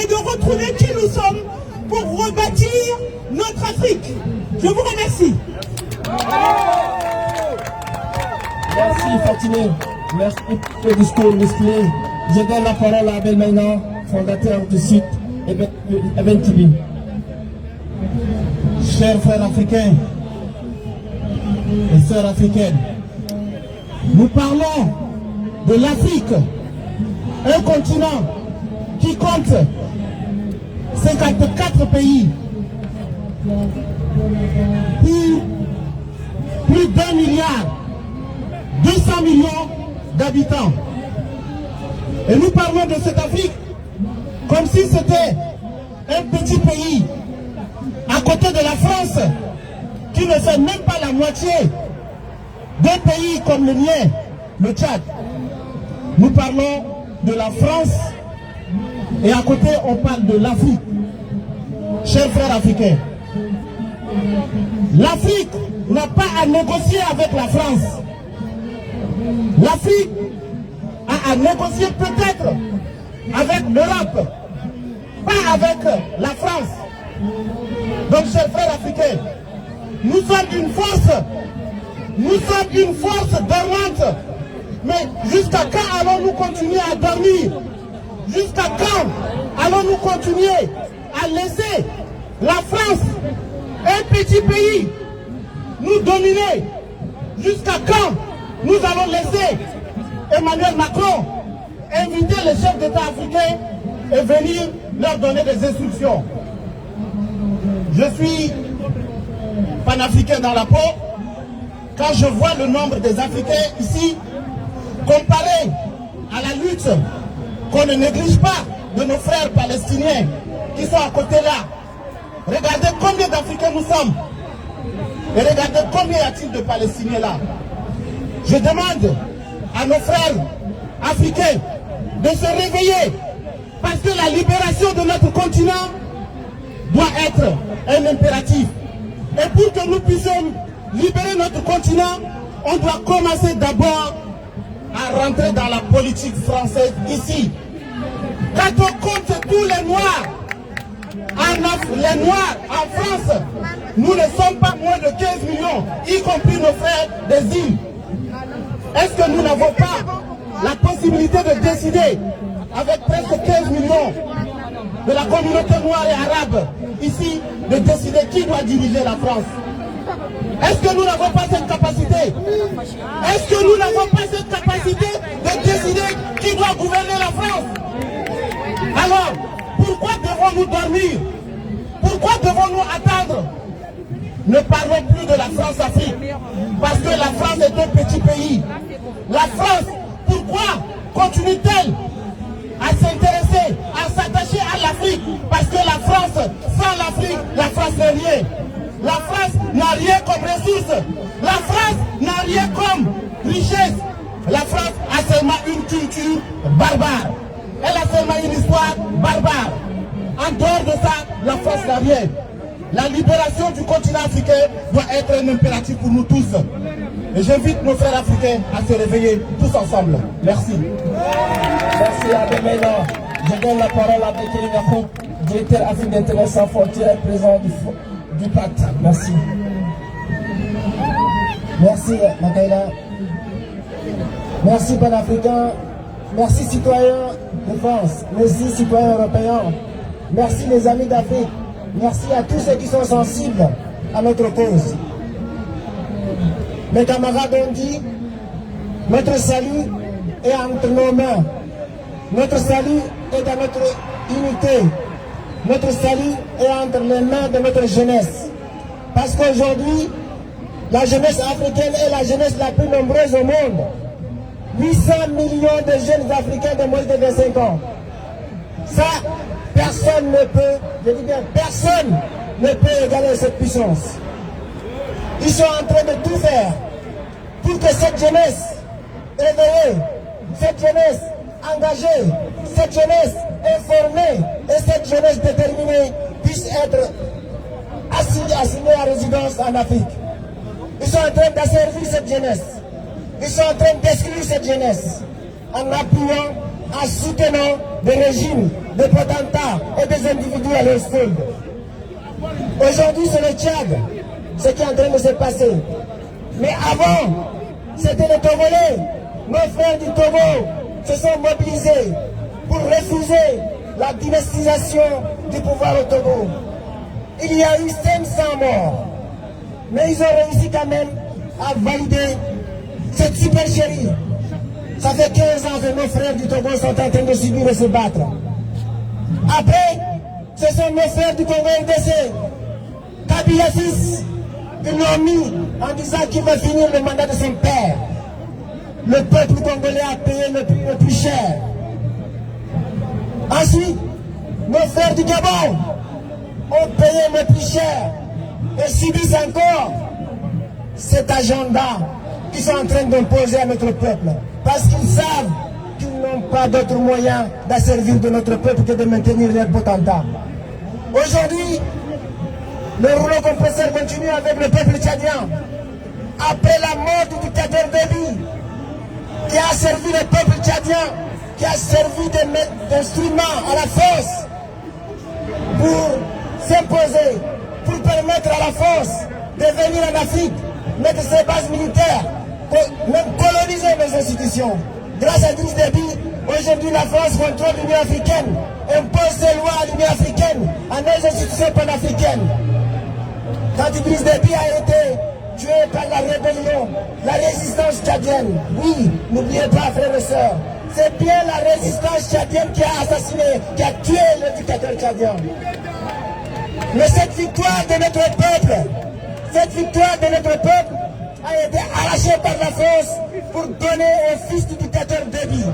et de retrouver qui nous sommes pour rebâtir notre Afrique. Je vous remercie. Merci Fatimé. Merci pour le discours musclé. Je donne la parole à Abel Maïna, fondateur du site Eben TV. Chers frères africains et sœurs africaines, nous parlons de l'Afrique, un continent qui compte 54 pays, plus d'1 milliard 200 millions d'habitants. Et nous parlons de cette Afrique comme si c'était un petit pays à côté de la France qui ne fait même pas la moitié d'un pays comme le mien, le Tchad. Nous parlons de la France et à côté on parle de l'Afrique. Chers frères africains, l'Afrique n'a pas à négocier avec la France. L'Afrique a à négocier peut-être avec l'Europe, pas avec la France. Donc, chers frères africains, nous sommes une force dormante. Mais jusqu'à quand allons-nous continuer à dormir? Jusqu'à quand allons-nous continuer à laisser la France, un petit pays, nous dominer? Jusqu'à quand nous allons laisser Emmanuel Macron inviter les chefs d'État africains et venir leur donner des instructions? Je suis panafricain dans la peau. Quand je vois le nombre des Africains ici, comparé à la lutte qu'on ne néglige pas de nos frères palestiniens qui sont à côté là, regardez combien d'Africains nous sommes et regardez combien y a-t-il de Palestiniens là. Je demande à nos frères africains de se réveiller parce que la libération de notre continent doit être un impératif. Et pour que nous puissions libérer notre continent, on doit commencer d'abord à rentrer dans la politique française ici. Quand on compte tous les Noirs en France, nous ne sommes pas moins de 15 millions, y compris nos frères des îles. Est-ce que nous n'avons pas la possibilité de décider, avec presque 15 millions de la communauté noire et arabe ici, de décider qui doit diriger la France? Est-ce que nous n'avons pas cette capacité? Est-ce que nous n'avons pas cette capacité de décider qui doit gouverner la France? Alors, pourquoi devons-nous dormir? Pourquoi devons-nous attendre? Ne parlons plus de la France-Afrique, parce que la France est un petit pays. La France, pourquoi continue-t-elle à s'intéresser, à s'attacher à l'Afrique? Parce que la France, sans l'Afrique, la France n'est rien. La France n'a rien comme ressources. La France n'a rien comme richesse. La France a seulement une culture barbare. Elle a seulement une histoire barbare. En dehors de ça, la France n'a rien. La libération du continent africain doit être un impératif pour nous tous. Et j'invite nos frères africains à se réveiller tous ensemble. Merci. Merci à Béména. Je donne la parole à Bekele Yacoub, directeur Afrique d'Intérêt sans frontières, président du pacte. Merci. Merci Makaila. Merci panafricains. Merci citoyens de France. Merci citoyens européens. Merci les amis d'Afrique. Merci à tous ceux qui sont sensibles à notre cause. Mes camarades ont dit, notre salut est entre nos mains. Notre salut est dans notre unité. Notre salut est entre les mains de notre jeunesse. Parce qu'aujourd'hui, la jeunesse africaine est la jeunesse la plus nombreuse au monde. 800 millions de jeunes africains de moins de 25 ans. Ça, personne ne peut, je dis bien, personne ne peut égaler cette puissance. Ils sont en train de tout faire pour que cette jeunesse éveillée, cette jeunesse engagée, cette jeunesse informée et cette jeunesse déterminée puisse être assignée à résidence en Afrique. Ils sont en train d'asservir cette jeunesse. Ils sont en train d'exclure cette jeunesse en appuyant, en soutenant des régimes, des potentats et des individus à leur solde. Aujourd'hui, c'est le Tchad, ce qui est en train de se passer. Mais avant, c'était les Togolais. Nos frères du Togo se sont mobilisés pour refuser la dynastisation du pouvoir au Togo. Il y a eu 500 morts. Mais ils ont réussi quand même à valider cette supercherie. Ça fait 15 ans que nos frères du Togo sont en train de subir et se battre. Après, ce sont nos frères du Congo RDC. Kabila 6, ils l'ont mis en disant qu'il va finir le mandat de son père. Le peuple congolais a payé le plus cher. Ensuite, nos frères du Gabon ont payé le plus cher et subissent encore cet agenda qu'ils sont en train d'imposer à notre peuple. Parce qu'ils savent qu'ils n'ont n'ont pas d'autre moyen d'asservir de notre peuple que de maintenir leur potentat. Aujourd'hui, le rouleau compresseur continue avec le peuple tchadien. Après la mort du dictateur Déby, qui a servi le peuple tchadien, qui a servi d'instrument à la force pour s'imposer, pour permettre à la force de venir en Afrique, mettre ses bases militaires, même coloniser nos institutions. Grâce à Idriss Déby, aujourd'hui la France contrôle l'Union africaine, impose ses lois à l'Union africaine, à nos institutions panafricaines. Quand Idriss Déby a été tué par la rébellion, la résistance tchadienne, oui, n'oubliez pas frères et sœurs, c'est bien la résistance tchadienne qui a assassiné, qui a tué le dictateur tchadien. Mais cette victoire de notre peuple, a été arrachée par la France pour donner au fils du dictateur Déby.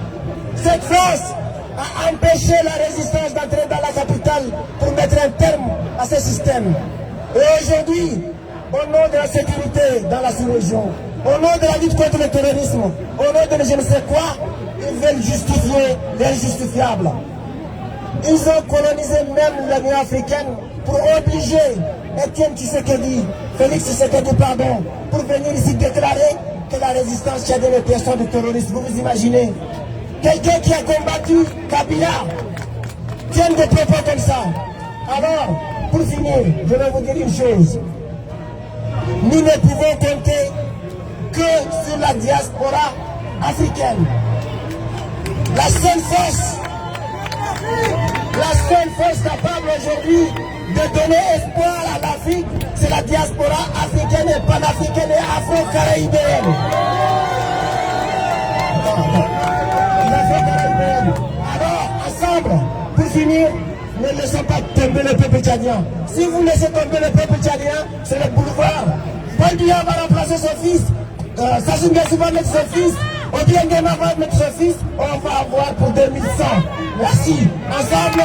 Cette France a empêché la résistance d'entrer dans la capitale pour mettre un terme à ce système. Et aujourd'hui, au nom de la sécurité dans la sous-région, au nom de la lutte contre le terrorisme, au nom de je ne sais quoi, ils veulent justifier l'injustifiable. Ils ont colonisé même l'Union africaine pour obliger Étienne Tshisekedi, Félix Tshisekedi, pardon, pour venir ici déclarer que la résistance tchadienne est question de terrorisme. Vous vous imaginez? Quelqu'un qui a combattu Kabila tient des propos comme ça. Alors, pour finir, je vais vous dire une chose. Nous ne pouvons compter que sur la diaspora africaine. La seule force capable aujourd'hui de donner espoir à l'Afrique, c'est la diaspora africaine et panafricaine et afro-caribéenne. Alors, ensemble, pour finir, ne laissons pas tomber le peuple tchadien. Si vous laissez tomber le peuple tchadien, c'est le boulevard. Paul Biya va remplacer son fils, Sassou Nguesso va mettre son fils, Obiang Nguema va mettre son fils, on va avoir pour 2100. Merci. Ensemble.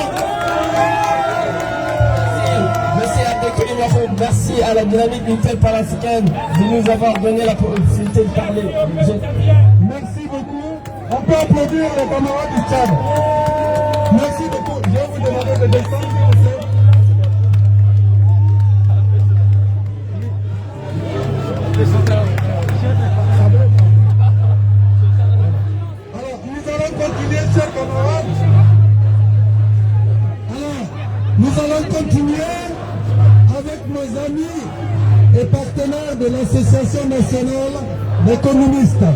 Merci à la dynamique unitaire panafricaine de nous avoir donné la possibilité de parler. Merci beaucoup. On peut applaudir les camarades du Tchad. Merci beaucoup. Je vais vous demander de descendre. Alors, nous allons continuer, chers camarades. Alors, nous allons continuer avec nos amis et partenaires de l'Association nationale des communistes.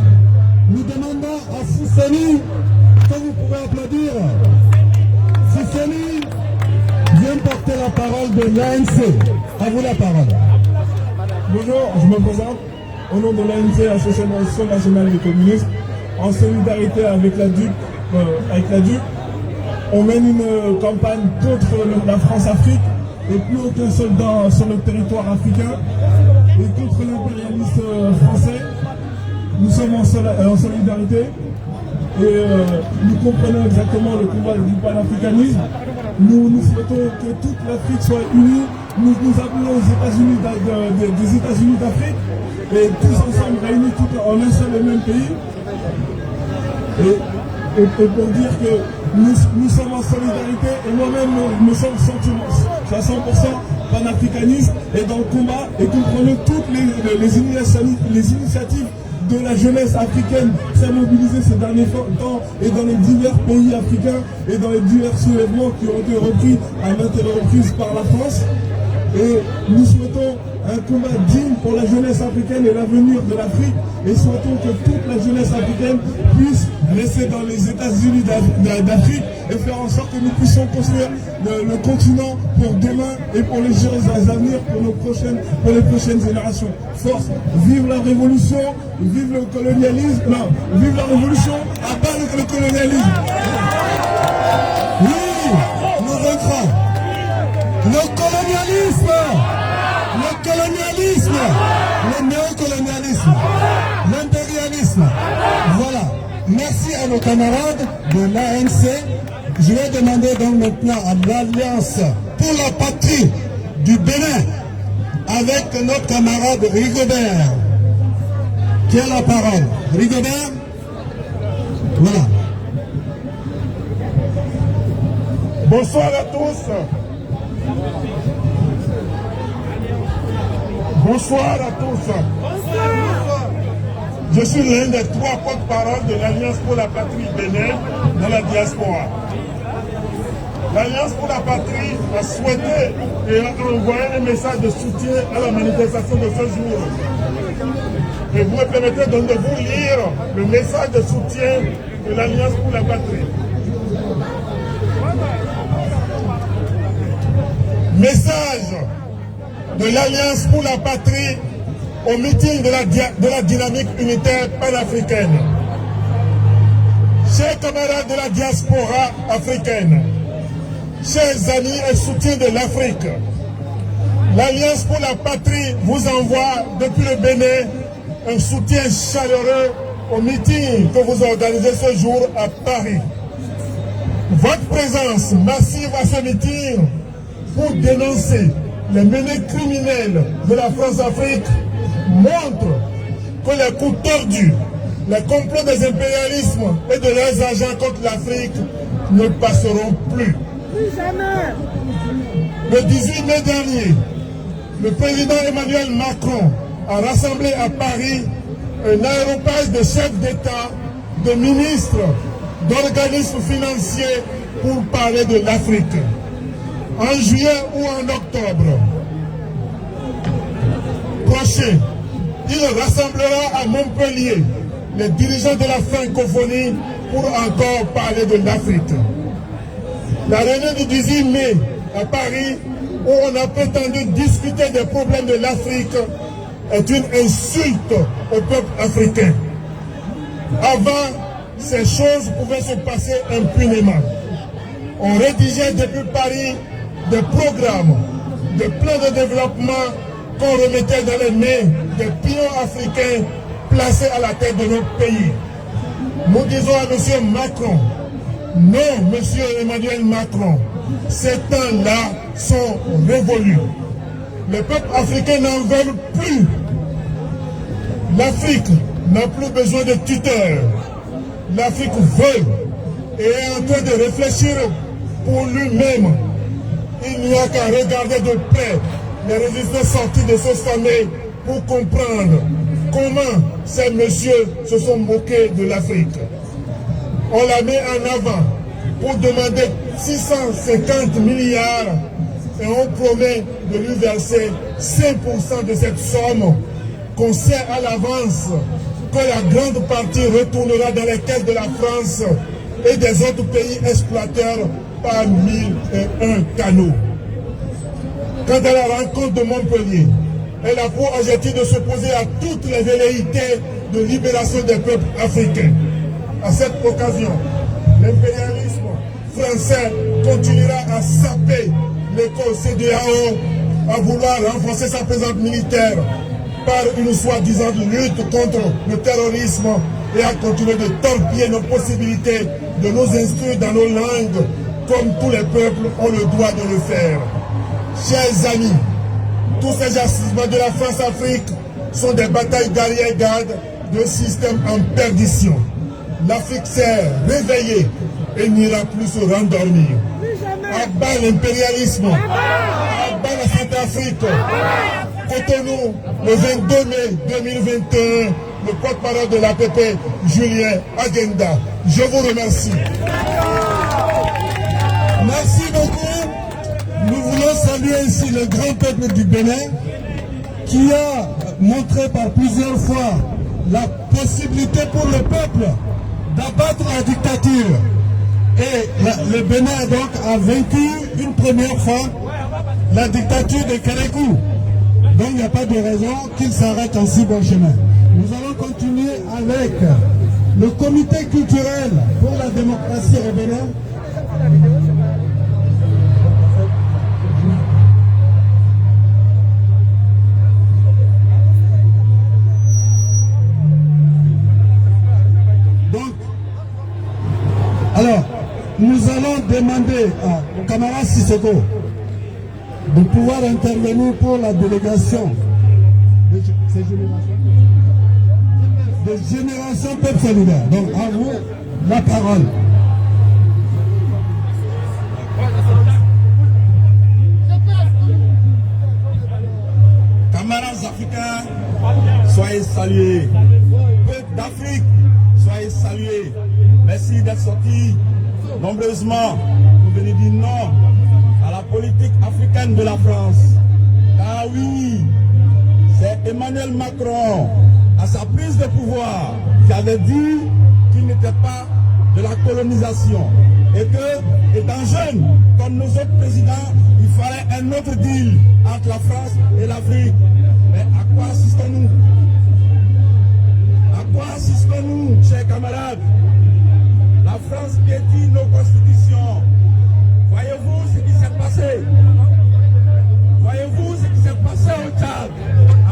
Nous demandons à Fousseni, que vous pouvez applaudir. Fousseni vient porter la parole de l'ANC. À vous la parole. Bonjour, je me présente au nom de l'ANC, Association nationale des communistes, en solidarité avec la DUC. On mène une campagne contre la France-Afrique et plus aucun soldat sur le territoire africain et contre l'impérialisme français. Nous sommes en solidarité et nous comprenons exactement le combat du panafricanisme. Nous souhaitons que toute l'Afrique soit unie. Nous appelons aux des États-Unis d'Afrique et tous ensemble réunis en un seul et même pays. Et pour dire que nous sommes en solidarité et moi-même me sens 100% panafricaniste et dans le combat et comprenons toutes les initiatives de la jeunesse africaine s'est mobilisée ces derniers temps et dans les divers pays africains et dans les divers soulèvements qui ont été repris à maintes reprises par la France. Et nous souhaitons un combat digne pour la jeunesse africaine et l'avenir de l'Afrique et souhaitons que toute la jeunesse africaine puisse rester dans les États-Unis d'Afrique et faire en sorte que nous puissions construire le continent pour demain et pour les années pour les prochaines générations. Force, vive la révolution, vive le colonialisme, non, vive la révolution, abat le colonialisme. Oui, nous vaincrons. Le colonialisme, le néocolonialisme, l'impérialisme. Voilà. Merci à nos camarades de l'ANC. Je vais demander donc maintenant à l'Alliance pour la patrie du Bénin avec notre camarade Rigobert qui a la parole. Rigobert, voilà. Bonsoir à tous. Bonsoir à tous. Je suis l'un des 3 porte-parole de l'Alliance pour la patrie Bénin dans la diaspora. L'Alliance pour la patrie a souhaité et a envoyé un message de soutien à la manifestation de ce jour. Et vous me permettez donc de vous lire le message de soutien de l'Alliance pour la patrie. Message de l'Alliance pour la patrie au meeting de la dynamique unitaire panafricaine. Chers camarades de la diaspora africaine, chers amis et soutiens de l'Afrique, l'Alliance pour la patrie vous envoie depuis le Bénin un soutien chaleureux au meeting que vous organisez ce jour à Paris. Votre présence massive à ce meeting pour dénoncer les menées criminelles de la France-Afrique montre que les coups tordus, les complots des impérialismes et de leurs agents contre l'Afrique ne passeront plus. Le 18 mai dernier, le président Emmanuel Macron a rassemblé à Paris un aéropage de chefs d'État, de ministres, d'organismes financiers pour parler de l'Afrique. En juillet ou en octobre prochain, il rassemblera à Montpellier les dirigeants de la francophonie pour encore parler de l'Afrique. La réunion du 18 mai à Paris, où on a prétendu discuter des problèmes de l'Afrique, est une insulte au peuple africain. Avant, ces choses pouvaient se passer impunément. On rédigeait depuis Paris des programmes, des plans de développement qu'on remettait dans les mains des pions africains placés à la tête de notre pays. Nous disons à M. Macron, non, M. Emmanuel Macron, ces temps-là sont révolus. Les peuples africains n'en veulent plus. L'Afrique n'a plus besoin de tuteurs. L'Afrique veut et est en train de réfléchir pour lui-même. Il n'y a qu'à regarder de près les résultats sortis de ce sommet pour comprendre comment ces messieurs se sont moqués de l'Afrique. On la met en avant pour demander 650 milliards et on promet de lui verser 5% de cette somme qu'on sait à l'avance que la grande partie retournera dans les caisses de la France et des autres pays exploiteurs par 1001 canaux. Quant à la rencontre de Montpellier, elle a pour objectif de s'opposer à toutes les velléités de libération des peuples africains. À cette occasion, l'impérialisme français continuera à saper l'école CEDEAO, à vouloir renforcer sa présence militaire par une soi-disant lutte contre le terrorisme et à continuer de torpiller nos possibilités de nous instruire dans nos langues comme tous les peuples ont le droit de le faire. Chers amis, tous ces agissements de la France-Afrique sont des batailles d'arrière-garde de système en perdition. L'Afrique s'est réveillée et n'ira plus se rendormir. À bas l'impérialisme, à bas la Centrafrique. Cotonou, le 22 mai 2021, le porte-parole de l'APP, Julien Agenda. Je vous remercie. Merci beaucoup. Nous voulons saluer ici le grand peuple du Bénin qui a montré par plusieurs fois la possibilité pour le peuple d'abattre la dictature. Et le Bénin donc a vaincu une première fois la dictature de Kérékou. Donc il n'y a pas de raison qu'il s'arrête en si bon chemin. Nous allons continuer avec le comité culturel pour la démocratie au Bénin. Donc, alors, nous allons demander au camarade Sissoko de pouvoir intervenir pour la délégation de Génération Peuple Solidaire. Donc, à vous la parole. africains, soyez salués. Peuple d'Afrique, soyez salués. Merci d'être sortis nombreusement pour venir dire non à la politique africaine de la France. Car oui, c'est Emmanuel Macron, à sa prise de pouvoir, qui avait dit qu'il n'était pas de la colonisation. Et que, étant jeune, comme nos autres présidents, il fallait un autre deal entre la France et l'Afrique. Mais à quoi assistons-nous? À quoi assistons-nous, chers camarades? La France piétine nos constitutions. Voyez-vous ce qui s'est passé? Voyez-vous ce qui s'est passé au Tchad?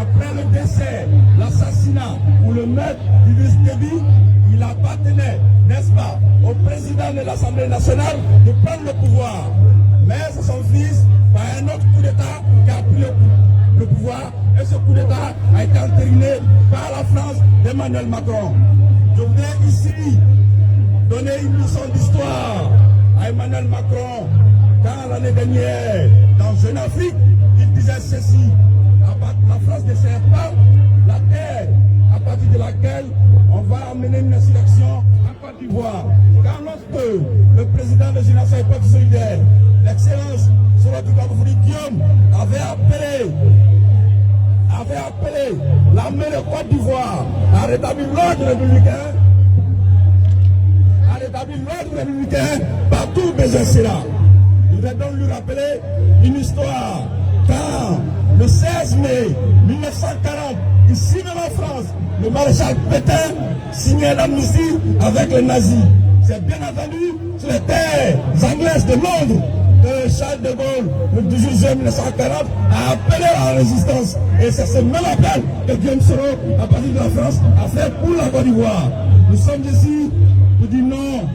Après le décès, l'assassinat ou le meurtre d'Idriss Déby, il appartenait, n'est-ce pas, au président de l'Assemblée nationale de prendre le pouvoir. Mais c'est son fils, par un autre coup d'État, qui a pris le pouvoir. Et ce coup d'État a été entériné par la France d'Emmanuel Macron. Je voudrais ici donner une leçon d'histoire à Emmanuel Macron. Quand l'année dernière, dans Jeune Afrique, il disait ceci: la France ne sert pas la terre à partir de laquelle on va amener une insurrection en Côte d'Ivoire. Quand lorsque le président de Génération et Peuple Solidaire, l'excellence sur le Guillaume, avait appelé l'armée de Côte d'Ivoire à rétablir l'ordre républicain, partout besoin cela. Je vais donc lui rappeler une histoire. Quand le 16 mai 1940, ici même en France, le maréchal Pétain signait l'amnistie avec les nazis. C'est bien entendu sur les terres anglaises de Londres que Charles de Gaulle, le 18 juin 1940, a appelé à la résistance. Et c'est ce même appel que Guillaume Soro, à partir de la France, a fait pour la Côte d'Ivoire. Nous sommes ici pour dire non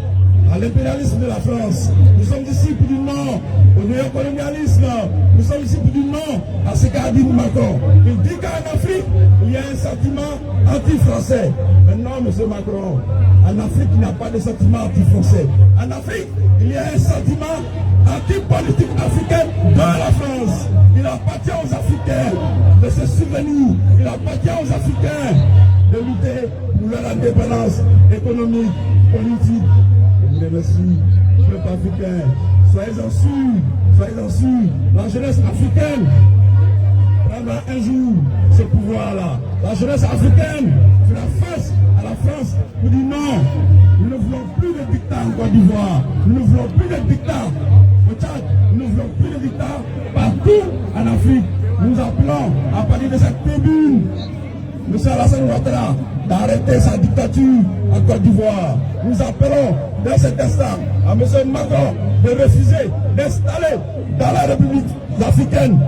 à l'impérialisme de la France. Nous sommes ici pour dire non au néocolonialisme. Nous sommes ici pour dire non à ce qu'a dit Macron. Il dit qu'en Afrique, il y a un sentiment anti-français. Mais non, M. Macron, en Afrique, il n'y a pas de sentiment anti-français. En Afrique, il y a un sentiment anti-politique africaine dans la France. Il appartient aux Africains de se souvenir. Il appartient aux Africains de lutter pour leur indépendance économique, politique. Merci, peuple africain. Soyez-en sûrs, la jeunesse africaine prendra un jour ce pouvoir-là. La jeunesse africaine fera face à la France pour dire non, nous ne voulons plus de dictat en Côte d'Ivoire, nous ne voulons plus de dictat au Tchad, nous ne voulons plus de dictat partout en Afrique. Nous appelons à partir de cette tribune M. Alassane Ouattara d'arrêter sa dictature en Côte d'Ivoire. Nous appelons dans cet instant à M. Macron de refuser d'installer dans la République africaine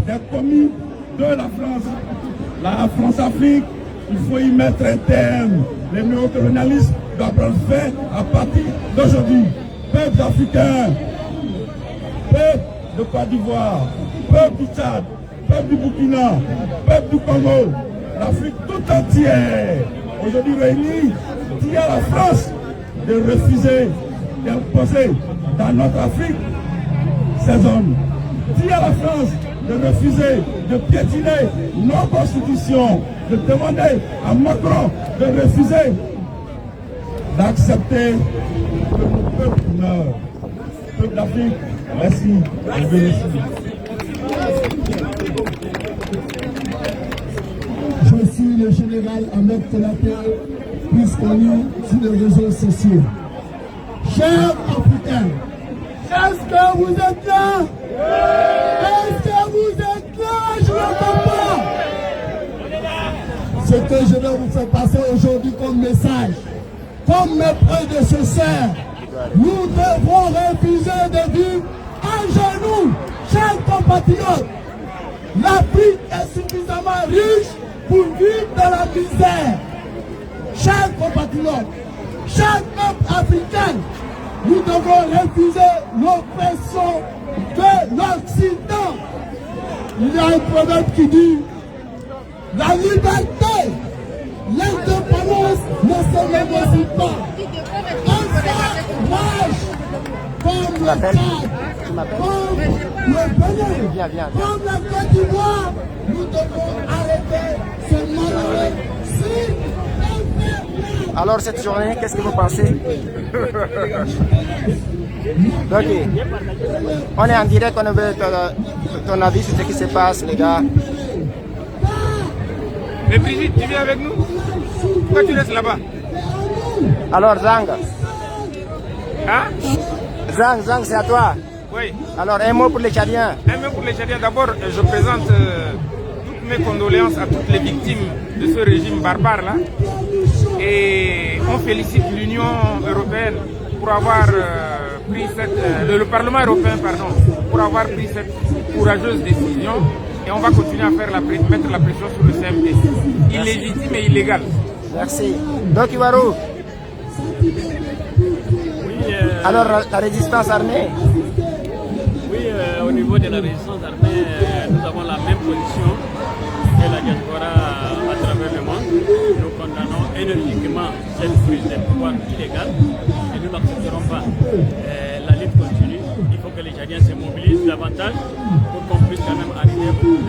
des commis de la France. La France-Afrique, il faut y mettre un terme. Les néocolonialismes doivent prendre fin à partir d'aujourd'hui. Peuple africain, peuple de Côte d'Ivoire, peuple du Tchad, peuple du Burkina, peuple du Congo, l'Afrique tout entière, aujourd'hui réunie, dit à la France de refuser d'imposer dans notre Afrique ces hommes. Dit à la France de refuser de piétiner nos constitutions, de demander à Macron de refuser d'accepter que nos peuples meurent. Peuple d'Afrique, merci. Je suis le général Ahmed Konaté, plus connu sur les réseaux sociaux. Chers Africains, est-ce que vous êtes là? Est-ce que vous êtes là? Je n'entends pas. Ce que je vais vous faire passer aujourd'hui comme message, comme mes prédécesseurs, nous devons refuser de vivre à genoux, chers compatriotes. L'Afrique est suffisamment riche pour vivre dans la misère. Chers compatriotes, chers peuples africains, nous devons refuser l'oppression de l'Occident. Il y a un proverbe qui dit: la liberté, l'indépendance ne se négocie pas. Un frère rage comme le Tchad m'appelle. Viens, viens. Comme la Côte d'Ivoire, nous devons arrêter ce malheureux. Alors cette journée, qu'est-ce que vous pensez? Ok. On est en direct, on veut ton avis sur ce qui se passe, les gars. Mais Brigitte, tu viens avec nous? Pourquoi tu restes là-bas? Alors Zang. Hein? Zang, c'est à toi. Oui. Alors un mot pour les Tchadiens. Un mot pour les Tchadiens. D'abord, je présente toutes mes condoléances à toutes les victimes de ce régime barbare-là. Et on félicite l'Union européenne pour avoir pris le Parlement européen, pardon, pour avoir pris cette courageuse décision. Et on va continuer à faire mettre la pression sur le CMD. Illégitime et illégal. Merci. Donc Iwarou. Alors la résistance armée? Oui, au niveau de la résistance armée, nous avons la même position que la diaspora à travers le monde. Nous condamnons énergiquement cette prise de pouvoir illégale et nous n'accepterons pas. La lutte continue. Il faut que les Tchadiens se mobilisent davantage pour qu'on puisse quand même arriver au bout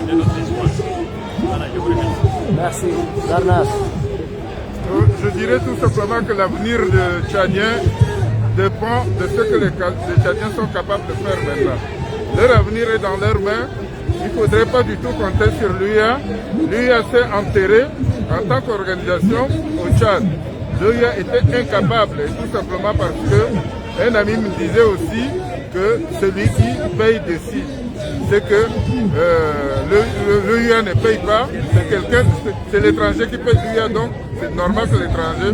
de notre espoir. Voilà, je vous remercie. Merci. Darnas. Je dirais tout simplement que l'avenir des Tchadiens dépend de ce que les Tchadiens sont capables de faire maintenant. Leur avenir est dans leurs mains. Il ne faudrait pas du tout compter sur l'UIA. L'UIA s'est enterrée en tant qu'organisation au Tchad. L'UIA était incapable, tout simplement parce que un ami me disait aussi que celui qui paye décide. C'est que l'UIA ne paye pas, c'est l'étranger qui paye l'UIA, donc c'est normal que l'étranger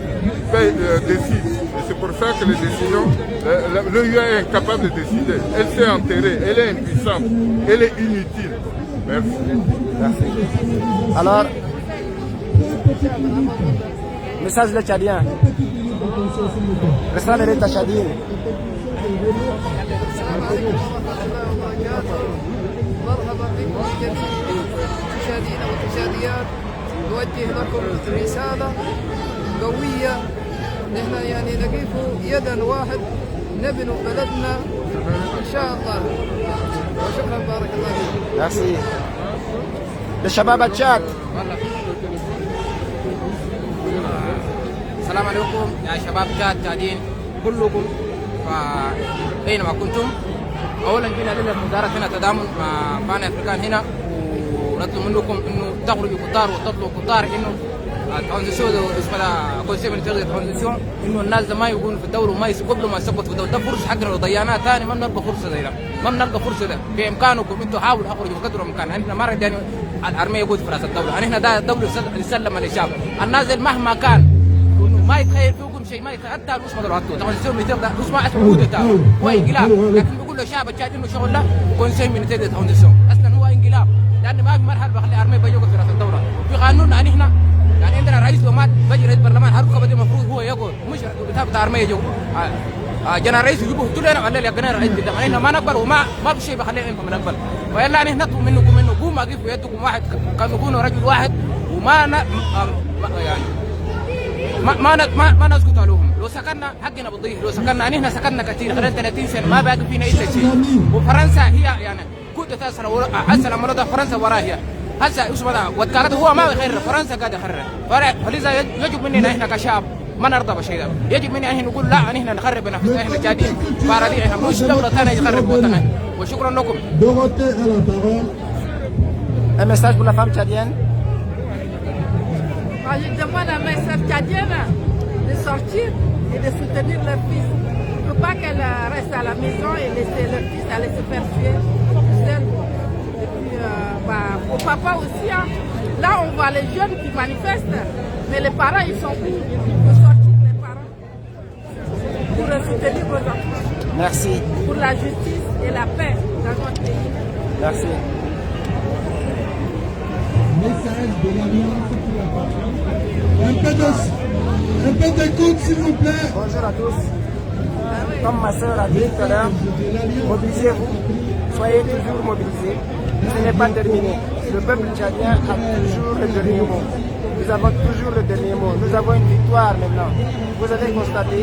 décide. Et c'est pour ça que les décisions, l'UIA est incapable de décider. Elle s'est enterrée, elle est impuissante, elle est inutile. Merci. Merci. Alors, message de Tchadien. Restez de l'État tchadien. مرحبا بكم جميع المشاهدين والمشاهديات. نوجه لكم رسالة قوية. نحن يعني نقف يدا واحد نبني بلدنا إن شاء الله. وشكرا بارك الله فيكم. Merci. للشباب التشاد. السلام عليكم يا شباب تشادين كلكم فأينما كنتم. اولا جينا للمزارة هنا تضامن مع بان افريكان هنا ونطلب منكم انه تخرجوا كتار وتطلبوا كتار انه الترانزيسيون اسمها كونسيبت الترانزيسيون انه الناس ما يكونوا في الدوله وما قبل ما يثبتوا في الدوله. ده فرصه حقنا لو ضيعناها ثاني ما بنلقى فرصه زي ده. ما بنلقى فرصه ده. بامكانكم انتم حاولوا اخرجوا بقدر الامكان. احنا ما ردنا الارميه يقود في راس الدوله. احنا ده دوله تسلم للشعب. الناس مهما كان انه ما يتخيل فيكم شيء ما يتخيل حتى الاسم ده ترانزيسيون مثل ده اسمه اسمه كودتا هو انقلاب. لكن بيقول له شعب التشاد انه شغل له كونسيبت من ترانزيسيون اصلا هو انقلاب. لان ما في مرحله بخلي الارميه بيجوا في راس الدوله. في قانوننا احنا يعني عندنا رئيس ومات بيجي رئيس البرلمان هرقه بدي المفروض هو يقول مش بتاع الارميه يجوا جنا رئيس يجيبوا كلنا قال لي يا رئيس قدام احنا ما نقبل وما في شيء بخلينا انكم نقبل. فيلا يعني نطلب منكم انه قوموا اقفوا يدكم واحد كان يكونوا رجل واحد وما يعني ما نسكت عليهم. لو سكننا حقنا بتضيع. لو سكننا نحن سكننا كثير خلال 30 سنه ما باقي فينا الا شيء. وفرنسا هي يعني كنت تسنه هسه لما نضع فرنسا وراها هسه اسمه ده وكالته هو ما يخرر فرنسا قاعد يخرر. فلذا يجب مننا احنا كشعب ما نرضى بالشيء ده. يجب مننا احنا نقول لا احنا نخرب بنفسنا. احنا جادين بارادين احنا مش دوله ثانيه يخرب وطننا. وشكرا لكم. Un message pour la femme tchadienne. Je demande à mes sœurs tchadiennes de sortir et de soutenir leur fils. Il ne faut pas qu'elles restent à la maison et laisser leur fils aller se faire tuer seul. Et puis, au papa aussi, hein. Là on voit les jeunes qui manifestent, mais les parents ils sont où? Il faut sortir les parents pour soutenir vos enfants. Merci. Pour la justice et la paix dans notre pays. Merci. Message de l'Alliance pour la patrie. Un peu d'écoute, s'il vous plaît. Bonjour à tous. Comme ma soeur a dit tout à l'heure, mobilisez-vous. Soyez toujours mobilisés. Ce n'est pas terminé. Le peuple tchadien a toujours le dernier mot. Nous avons toujours le dernier mot. Nous avons une victoire maintenant. Vous avez constaté,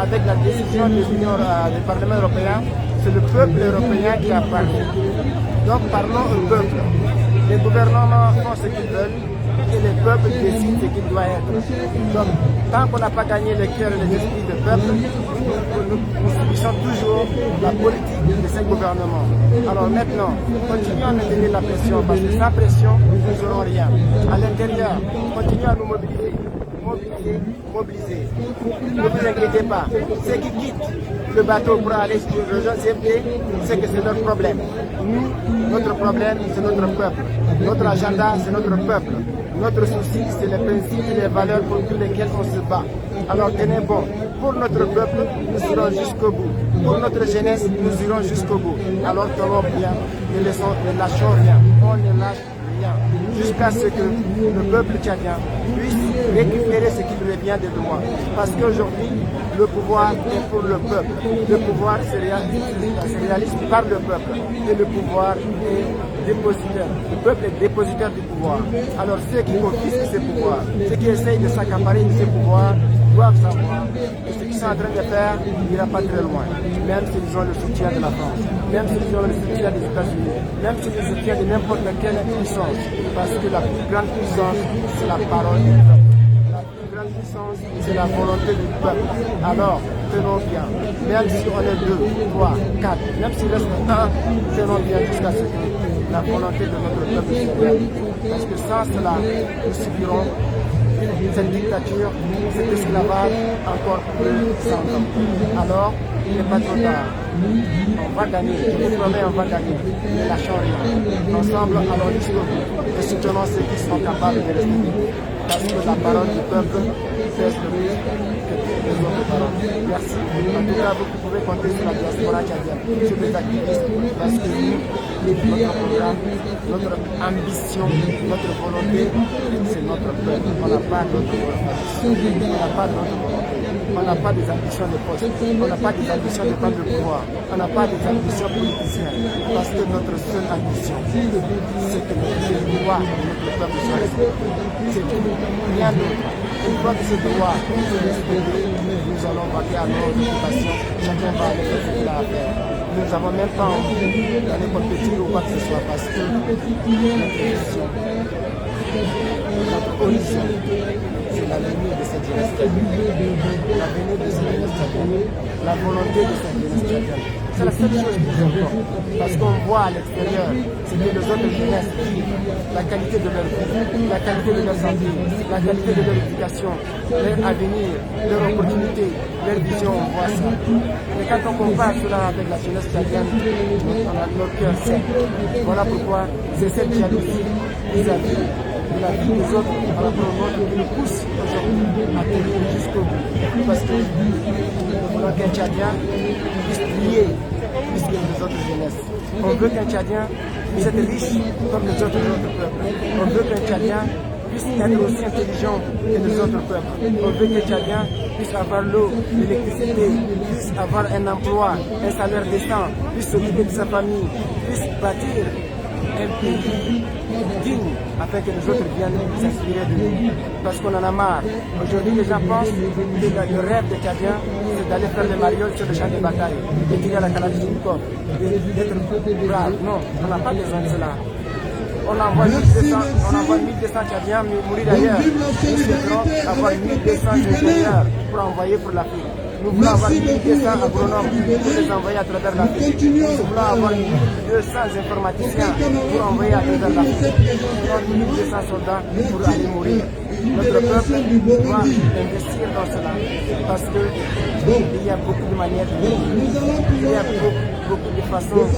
avec la décision du Parlement européen c'est le peuple européen qui a parlé. Donc parlons au peuple. Les gouvernements font ce qu'ils veulent et les peuples décident ce qu'il doit être. Donc, tant qu'on n'a pas gagné les cœurs et les esprits du peuple, nous subissons toujours la politique de ces gouvernements. Alors maintenant, continuons à maintenir la pression, parce que sans pression, nous n'aurons rien. À l'intérieur, continuons à nous mobiliser. Mobiliser. Ne vous inquiétez pas. Ceux qui quittent le bateau pour aller rejoindre CFD, c'est que c'est leur problème. Nous, notre problème, c'est notre peuple. Notre agenda, c'est notre peuple. Notre souci, c'est les principes et les valeurs pour lesquelles on se bat. Alors tenez bon. Pour notre peuple, nous irons jusqu'au bout. Pour notre jeunesse, nous irons jusqu'au bout. Alors tenons bien, ne lâchons rien. On ne lâche rien. Jusqu'à ce que le peuple tchadien puisse récupérer ce qui lui revient des droits. Parce qu'aujourd'hui, le pouvoir est pour le peuple. Le pouvoir se réalise par le peuple. Et le pouvoir est dépositaire. Le peuple est dépositaire du pouvoir. Alors ceux qui confisquent ces pouvoirs, ceux qui essayent de s'accaparer de ces pouvoirs, doivent savoir que ce qu'ils sont en train de faire n'ira pas très loin. Même s'ils ont le soutien de la France, même s'ils ont le soutien des États-Unis, même s'ils ont le soutien de n'importe quelle puissance. Parce que la plus grande puissance, c'est la parole du peuple. La plus grande puissance, c'est la volonté du peuple. Alors, tenons bien. Même si on est 2, 3, 4, même s'il reste 1, tenons bien jusqu'à ce que la volonté de notre peuple se réalise. Parce que sans cela, nous subirons cette dictature, cet esclavage encore plus de 100 ans. Alors, il n'est pas trop tard. On va gagner, je vous promets, on va gagner. Ne lâchons rien. Ensemble, allons jusqu'au bout et soutenons ceux qui sont capables de rester libres. Parce que la parole du peuple pèse le plus que toutes les autres paroles. Merci. En tout cas, vous pouvez compter sur la diaspora tchadienne, sur les activistes, parce que nous, notre programme, notre ambition, notre volonté, c'est notre peuple. On n'a pas d'autre ambition. On n'a pas d'autre volonté. On n'a pas des ambitions de poste. On n'a pas des ambitions de prendre le pouvoir. On n'a pas des ambitions politiciennes. Parce que notre seule ambition, c'est que le pouvoir de notre peuple soit respecté. C'est tout. Rien d'autre. Une fois que ce droit est respecté, nous allons vaquer à nos occupations. Chacun va aller faire ce qu'il a à faire. Nous n'avons même pas envie d'aller compétir ou quoi que ce soit parce que notre vision, notre horizon, c'est l'avenir de cette jeunesse tchadienne. L'avenir de cette jeunesse tchadienne. La volonté de cette jeunesse tchadienne. C'est la seule chose qui nous importe. Parce qu'on voit à l'extérieur ce que les autres jeunesses vivent, la qualité de leur vie, la qualité de leur santé, la qualité de leur éducation, leur avenir, leur opportunité, leur vision, on voit ça. Mais quand on compare cela avec la jeunesse tchadienne, on a notre cœur sec. Voilà pourquoi c'est cette jalousie vis-à-vis de la vie des autres par rapport au monde qui nous pousse aujourd'hui à tenir jusqu'au bout. Parce que nous voulons qu'un Tchadien puisse briller plus que les autres jeunesses. On veut qu'un Tchadien puisse être riche comme les autres peuples. On veut qu'un Tchadien puisse être aussi intelligent que les autres peuples. On veut qu'un Tchadien puisse avoir l'eau, l'électricité, puisse avoir un emploi, un salaire décent, puisse s'occuper de sa famille, puisse bâtir un pays digne afin que les autres viennent s'inspirer de nous. Parce qu'on en a marre. Aujourd'hui, les gens pensent que le rêve des Tchadiens, c'est d'aller faire les marioles sur le champ de bataille, de tirer à la Kalachnikov, d'être brave. Non, on n'a pas besoin de cela. On envoie 1200 Tchadiens mourir ailleurs. Nous souhaiterons avoir 1200 ingénieurs pour envoyer pour l'Afrique. Nous voulons avoir 1200 agronomes pour les envoyer à travers l'Afrique. Nous voulons avoir 1200 informaticiens pour envoyer à travers l'Afrique. Nous voulons 1200 soldats pour aller mourir. Notre peuple doit investir dans cela parce qu'il y a beaucoup de manières de vivre. Il y a beaucoup de façons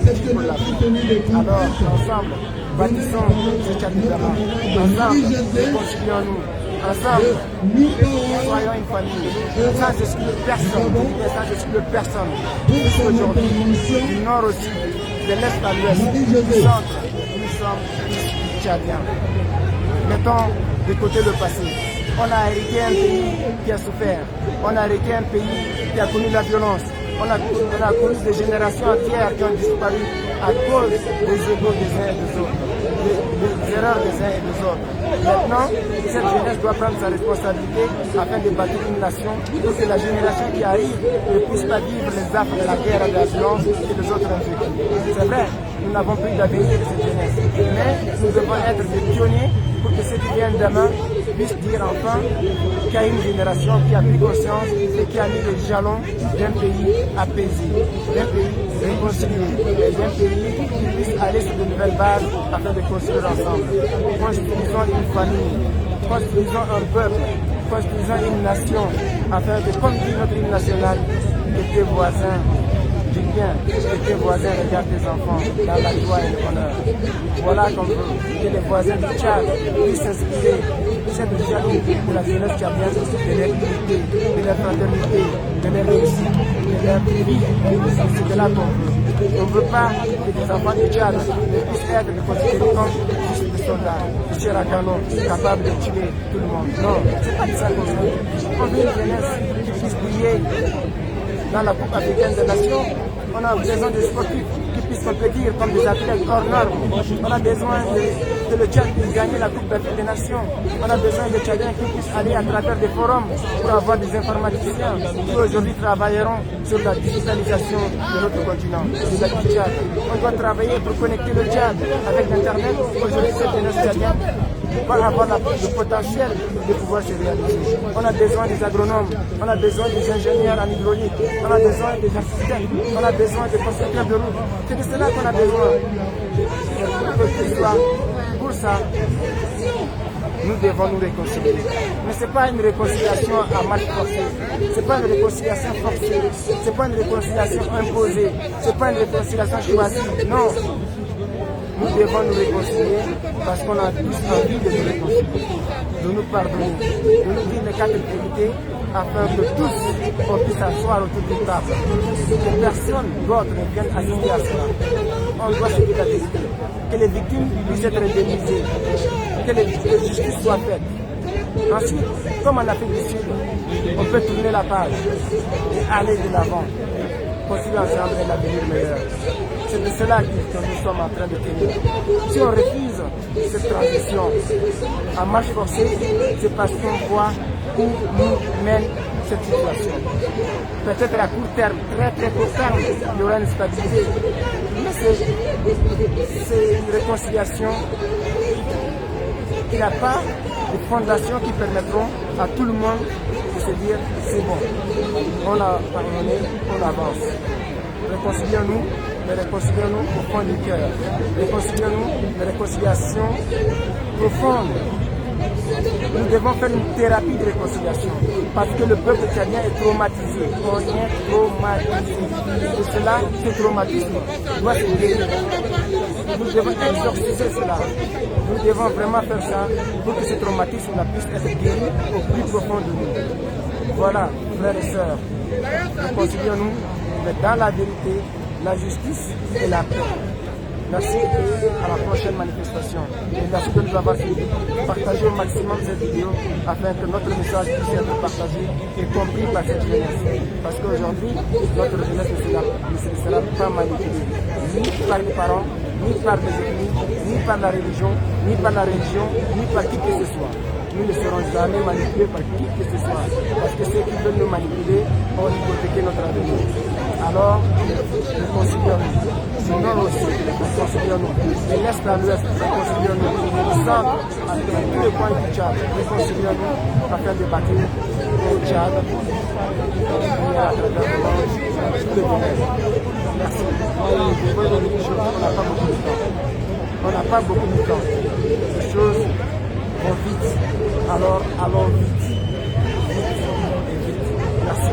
d'être pour l'Afrique. Alors, ensemble, bâtissons ce Tchad-Gama. Ensemble, réconcilions-nous. Ensemble, soyons une famille, sans exclure personne, sans exclure personne. Puisqu'aujourd'hui, du nord au sud, de l'est à l'ouest, du centre, nous sommes tous Tchadiens. Mettons de côté le passé. On a hérité un pays qui a souffert. On a hérité un pays qui a connu la violence. On a connu des générations entières qui ont disparu à cause des égos des uns et des autres, des erreurs des uns et des autres. Maintenant, cette jeunesse doit prendre sa responsabilité afin de bâtir une nation pour que la génération qui arrive ne puisse pas vivre les affres de la guerre, de la violence et des autres inquiétudes. C'est vrai, nous n'avons plus d'avenir de cette jeunesse, mais nous devons être des pionniers pour que ceux qui viennent demain puissent dire enfin qu'il y a une génération qui a pris conscience et qui a mis les jalons d'un pays apaisé, d'un pays réconcilié, et d'un pays qui puisse aller sur de nouvelles bases afin de construire ensemble. Construisons une famille, construisons un peuple, construisons une nation, afin que, comme dit notre hymne national, que tes voisins, dis bien, que tes voisins regardent tes enfants dans la joie et le bonheur. Voilà qu'on veut que les voisins du Tchad puissent s'inspirer cette jaloux de la jeunesse tchadienne, de leur unité, de leur fraternité, de leur réussite, de leur vie. C'est de là qu'on veut. On ne veut pas que les enfants du Tchad ne puissent être considérés comme juste des soldats, des chers à canon, capables de tuer tout le monde. Non, c'est pas de ça qu'on veut. On veut une jeunesse qui puisse briller dans la Coupe africaine des nations. On a besoin de sportifs qui puissent compétir comme des athlètes hors normes. On a besoin que le Tchad puisse gagner la Coupe d'Afrique des Nations. On a besoin de Tchadiens qui puissent aller à travers des forums pour avoir des informaticiens qui aujourd'hui travailleront sur la digitalisation de notre continent, du Tchad. On doit travailler pour connecter le Tchad avec Internet. Aujourd'hui, cette jeunesse tchadienne va avoir le potentiel de pouvoir se réaliser. On a besoin des agronomes, on a besoin des ingénieurs en hydraulique, on a besoin des architectes, on a besoin des constructeurs de routes. C'est de cela qu'on a besoin. Pour ça, nous devons nous réconcilier. Mais ce n'est pas une réconciliation à marche forcée. Ce n'est pas une réconciliation forcée. Ce n'est pas une réconciliation imposée. Ce n'est pas une réconciliation choisie. Non. Nous devons nous réconcilier parce qu'on a tous envie de nous réconcilier, de nous pardonner, de nous dire les quatre vérités afin que tous on puisse s'asseoir autour d'une table. Que personne d'autre ne vienne assister à cela. On doit se dire la vérité. Que les victimes puissent être indemnisées. Que la justice soit faite. Ensuite, comme en Afrique du Sud, on peut tourner la page et aller de l'avant. Construire ensemble un avenir meilleur. C'est de cela que nous sommes en train de tenir. Si on refuse cette transition en marche forcée, c'est parce qu'on voit où nous mène cette situation. Peut-être à court terme, très très court terme, il y aura une stabilité. Mais c'est une réconciliation qui n'a pas de fondations qui permettront à tout le monde de se dire c'est bon. On a pardonné, on avance. Réconcilions-nous, mais réconcilions-nous au fond du cœur. Réconcilions-nous, mais réconciliation profonde. Nous devons faire une thérapie de réconciliation parce que le peuple tchadien est traumatisé. On est traumatisé. Et cela, ce traumatisme doit se guérir. Nous devons exorciser cela. Nous devons vraiment faire ça pour que ce traumatisme puisse être guéri au plus profond de nous. Voilà, frères et sœurs, réconcilions-nous, mais dans la vérité, la justice et la paix. Merci et à la prochaine manifestation. Et merci de nous avoir suivis. Partagez au maximum cette vidéo afin que notre message puisse être partagé et compris par cette jeunesse. Parce qu'aujourd'hui, notre jeunesse ne se sera pas manipulée, ni par les parents, ni par les ethnies, ni par la religion, ni par qui que ce soit. Nous ne serons jamais manipulés par qui que ce soit. Parce que ceux qui veulent nous manipuler ont hypothéqué notre avenir. Alors, réconcilions-nous. Sinon aussi, réconcilions-nous. De l'Est à l'Ouest, réconcilions-nous. Du centre à tous les coins du Tchad, réconcilions-nous afin de bâtir au Tchad et à travers le monde tous les domaines. Merci. On n'a pas beaucoup de temps. Les choses vont vite. Alors, allons vite. Vite et vite. Merci.